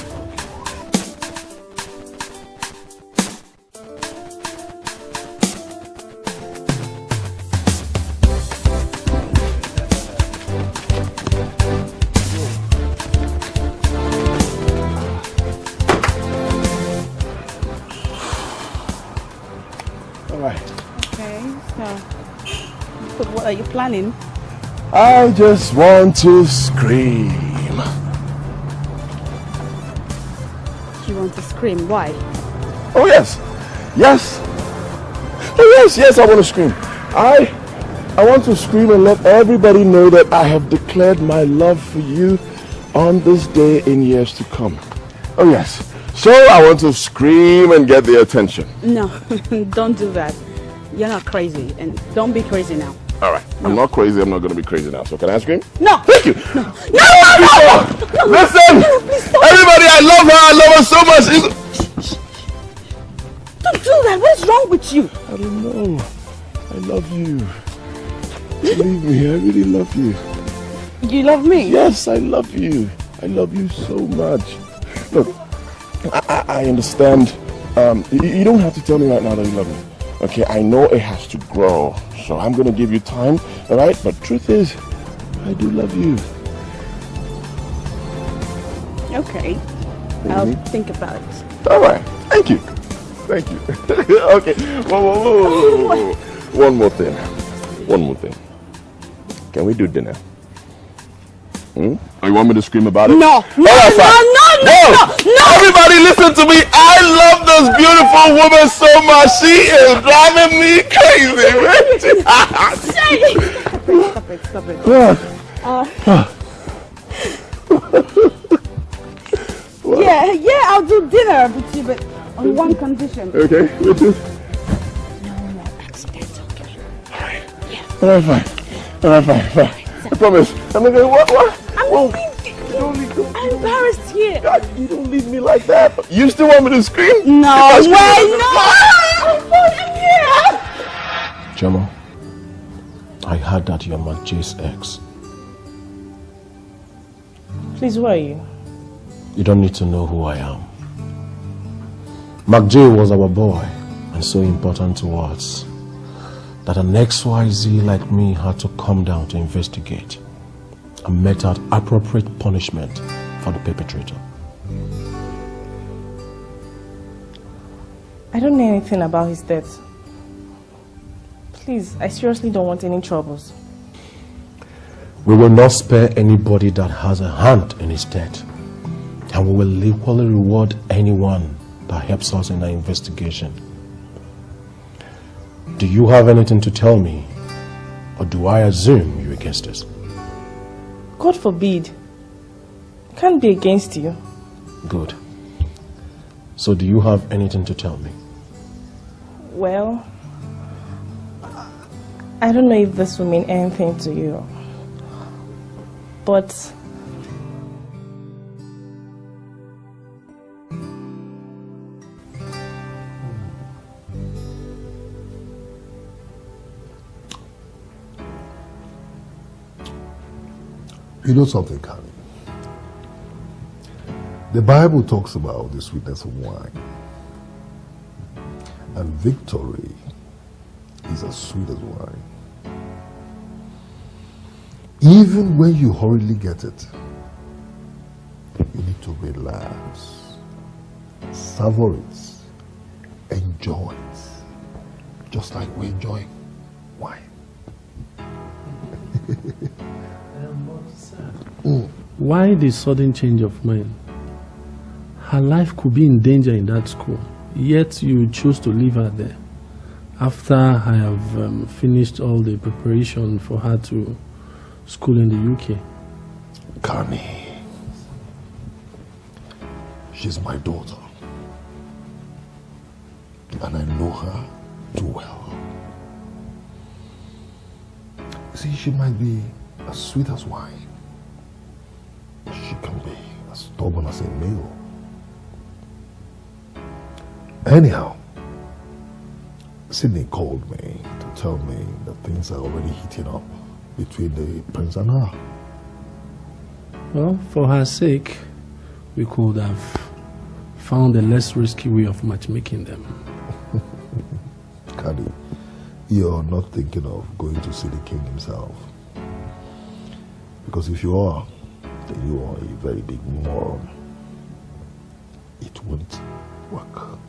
[SPEAKER 6] What are you planning?
[SPEAKER 5] I just want to scream.
[SPEAKER 6] You want to scream? Why?
[SPEAKER 5] Oh yes, yes. Oh yes, I want to scream. I want to scream and let everybody know that I have declared my love for you on this day in years to come. Oh yes. So I want to scream and get their attention.
[SPEAKER 6] No, don't do that. You're not crazy, and don't be crazy now.
[SPEAKER 5] All right. No. I'm not crazy. I'm not going to be crazy now. So can I scream?
[SPEAKER 6] No.
[SPEAKER 5] Thank you.
[SPEAKER 6] No.
[SPEAKER 5] Listen.
[SPEAKER 6] No, please stop.
[SPEAKER 5] Everybody, I love her. I love her so much.
[SPEAKER 6] Don't do that. What's wrong with you?
[SPEAKER 5] I don't know. I love you. Believe me, I really love you.
[SPEAKER 6] You love me?
[SPEAKER 5] Yes, I love you. I love you so much. Look, I understand. You don't have to tell me right now that you love me. Okay, I know it has to grow. So I'm going to give you time, all right? But truth is, I do love you.
[SPEAKER 6] Okay. I'll think about it.
[SPEAKER 5] All right. Thank you. Thank you. Okay. Whoa. One more thing. Can we do dinner? Or you want me to scream about it?
[SPEAKER 6] No. No.
[SPEAKER 5] Everybody listen to me. I love this beautiful woman so much. She is driving me crazy.
[SPEAKER 6] Stop it. Yeah, I'll do dinner with you, but on one condition.
[SPEAKER 5] Okay, which is?
[SPEAKER 6] No more accidents, okay?
[SPEAKER 5] All right, fine. I promise. I'm not going to what?
[SPEAKER 6] I'm embarrassed here.
[SPEAKER 5] God, you don't leave me like that. You still want me to scream?
[SPEAKER 6] No, I'm here.
[SPEAKER 16] Choma, I heard that you're Mark J's ex.
[SPEAKER 20] Please, who are you?
[SPEAKER 16] You don't need to know who I am. Mark J was our boy and so important to us that an XYZ like me had to come down to investigate and met out appropriate punishment for the perpetrator.
[SPEAKER 20] I don't know anything about his death. Please, I seriously don't want any troubles.
[SPEAKER 16] We will not spare anybody that has a hand in his death, and we will equally reward anyone that helps us in our investigation. Do you have anything to tell me, or do I assume you're against us?
[SPEAKER 20] God forbid. I can't be against you.
[SPEAKER 16] Good. So do you have anything to tell me?
[SPEAKER 20] Well, I don't know if this will mean anything to you, but
[SPEAKER 5] you know something, Kani? The Bible talks about the sweetness of wine. And victory is as sweet as wine. Even when you hurriedly get it, you need to relax, savor it, enjoy it, just like we're enjoying wine.
[SPEAKER 12] Why the sudden change of mind? her life could be in danger in that school, yet you chose to leave her there after I have finished all the preparation for her to school in the UK.
[SPEAKER 18] Kani, she's my daughter, and I know her too well. See, she might be as sweet as wine. She can be as stubborn as a mule. Anyhow, Sydney called me to tell me that things are already heating up between the prince and her.
[SPEAKER 12] Well, for her sake, we could have found a less risky way of matchmaking them.
[SPEAKER 18] Kadi, you're not thinking of going to see the king himself. Because if you are, then you are a very big moron. It won't work.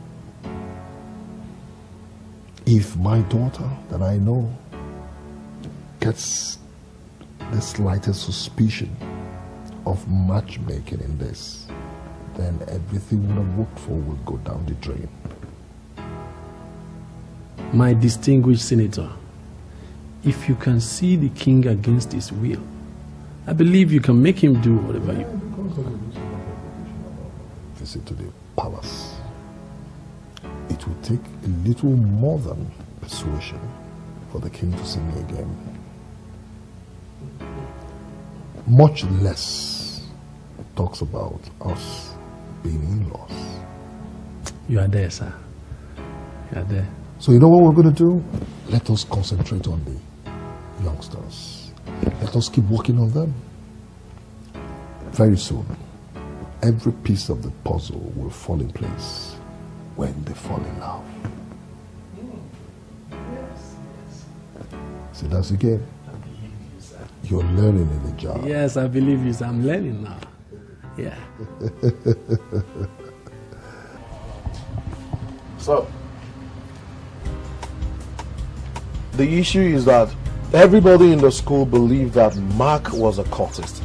[SPEAKER 18] If my daughter that I know gets the slightest suspicion of matchmaking in this, then everything we have worked for will go down the drain.
[SPEAKER 12] My distinguished senator, if you can see the king against his will, I believe you can make him do whatever you...
[SPEAKER 18] Visit to the palace. It will take a little more than persuasion for the king to see me again. Much less talks about us being in-laws.
[SPEAKER 12] You are there, sir. You are there.
[SPEAKER 18] So you know what we're going to do? Let us concentrate on the youngsters. Let us keep working on them. Very soon, every piece of the puzzle will fall in place when they fall in love. See, that's again. You're learning in the job.
[SPEAKER 12] Yes, I believe you, sir. I'm learning now. Yeah.
[SPEAKER 3] So, the issue is that everybody in the school believed that Mark was a cultist.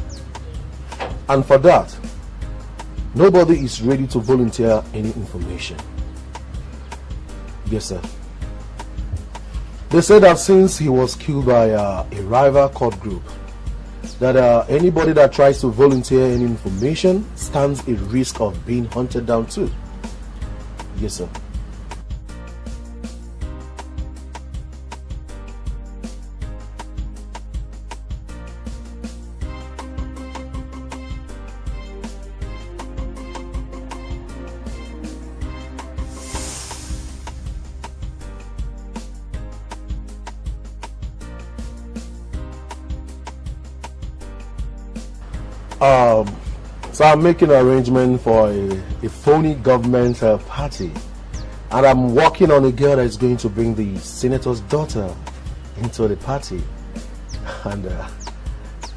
[SPEAKER 3] And for that, nobody is ready to volunteer any information. Yes, sir. They said that since he was killed by a rival cult group, that anybody that tries to volunteer any information stands a risk of being hunted down too. Yes, sir. So I'm making an arrangement for a phony government party, and I'm working on a girl that is going to bring the senator's daughter into the party, and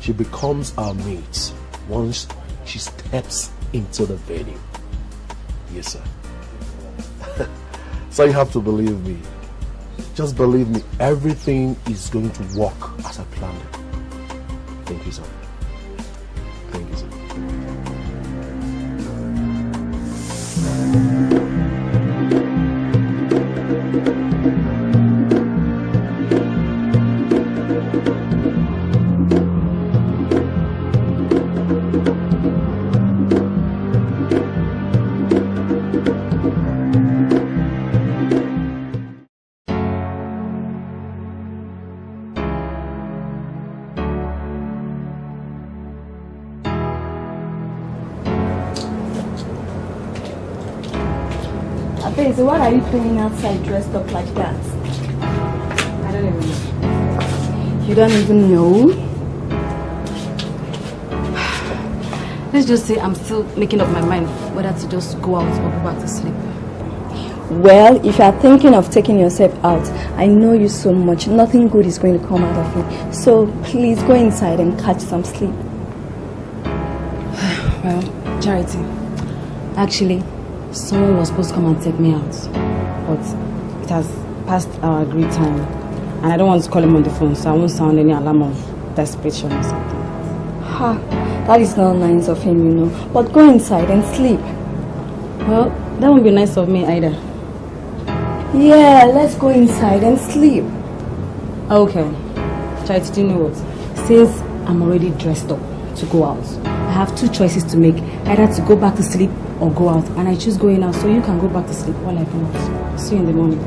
[SPEAKER 3] she becomes our mate once she steps into the venue. Yes, sir. So you have to believe me. Just believe me, everything is going to work as I planned it. Thank you, sir. Thank you, sir.
[SPEAKER 13] So what are you doing outside dressed up like that?
[SPEAKER 6] I don't even know.
[SPEAKER 13] You don't even know?
[SPEAKER 6] Let's just say I'm still making up my mind whether to just go out or go back to sleep.
[SPEAKER 13] Well, if you are thinking of taking yourself out, I know you so much. Nothing good is going to come out of it. So please go inside and catch some sleep.
[SPEAKER 6] Well, Charity, actually, someone was supposed to come and take me out, but it has passed our agreed time, and I don't want to call him on the phone, so I won't sound any alarm of desperation or something.
[SPEAKER 13] Ha, that is not nice of him, you know. But go inside and sleep.
[SPEAKER 6] Well, that won't be nice of me either.
[SPEAKER 15] Yeah, let's go inside and sleep.
[SPEAKER 6] Okay. Charity, do you know what? Since I'm already dressed up to go out, I have two choices to make. Either to go back to sleep or go out. And I choose going out, so you can go back to sleep while I go out. See you in the morning.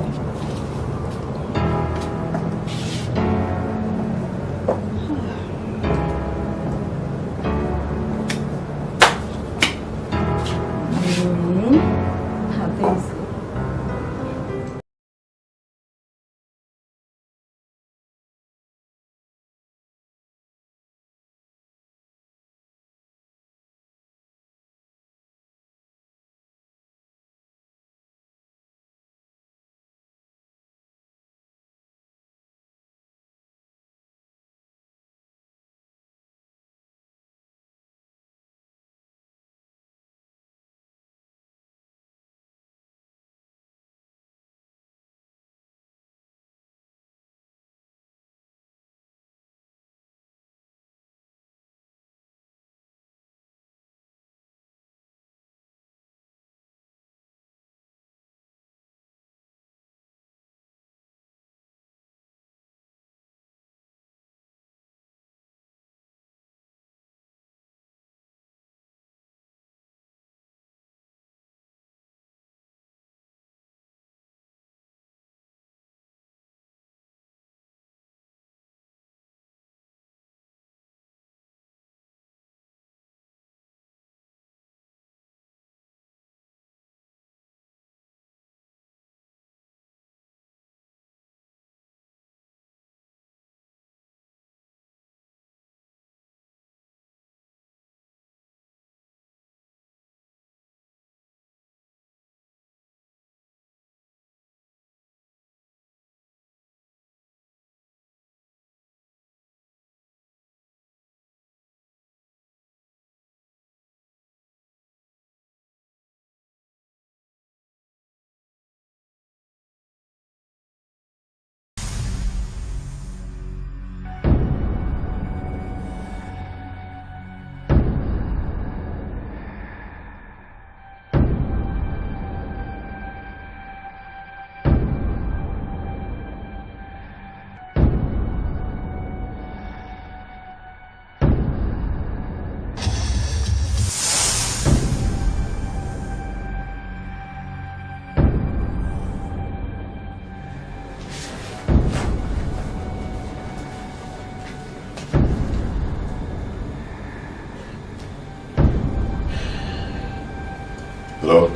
[SPEAKER 16] Hello?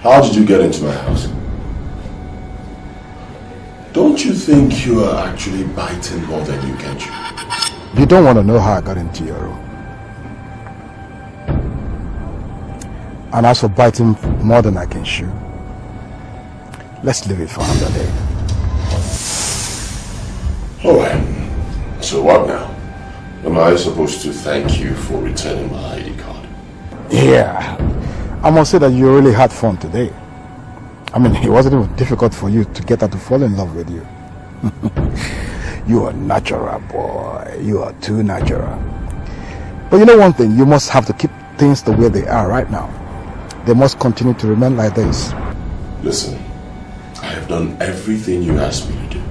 [SPEAKER 16] How did you get into my house? Don't you think you are actually biting more than you can chew?
[SPEAKER 10] You don't want to know how I got into your room. And as for biting more than I can chew, let's leave it for another day.
[SPEAKER 16] Alright. So what now? Am I supposed to thank you for returning my ID card?
[SPEAKER 10] Yeah. I must say that you really had fun today. I mean, it wasn't even difficult for you to get her to fall in love with you. You are natural, boy. You are too natural. But you know one thing, you must have to keep things the way they are right now. They must continue to remain like this.
[SPEAKER 16] Listen, I have done everything you asked me to do.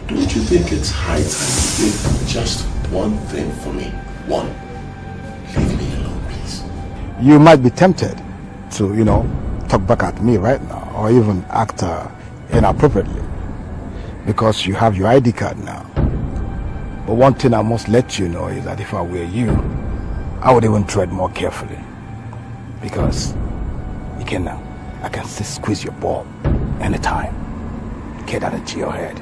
[SPEAKER 16] Don't you think it's high time you did just one thing for me? One. Leave me alone, please.
[SPEAKER 10] You might be tempted to, talk back at me right now, or even act inappropriately, because you have your ID card now. But one thing I must let you know is that if I were you, I would even tread more carefully, because I can still squeeze your ball anytime. Get that into your head.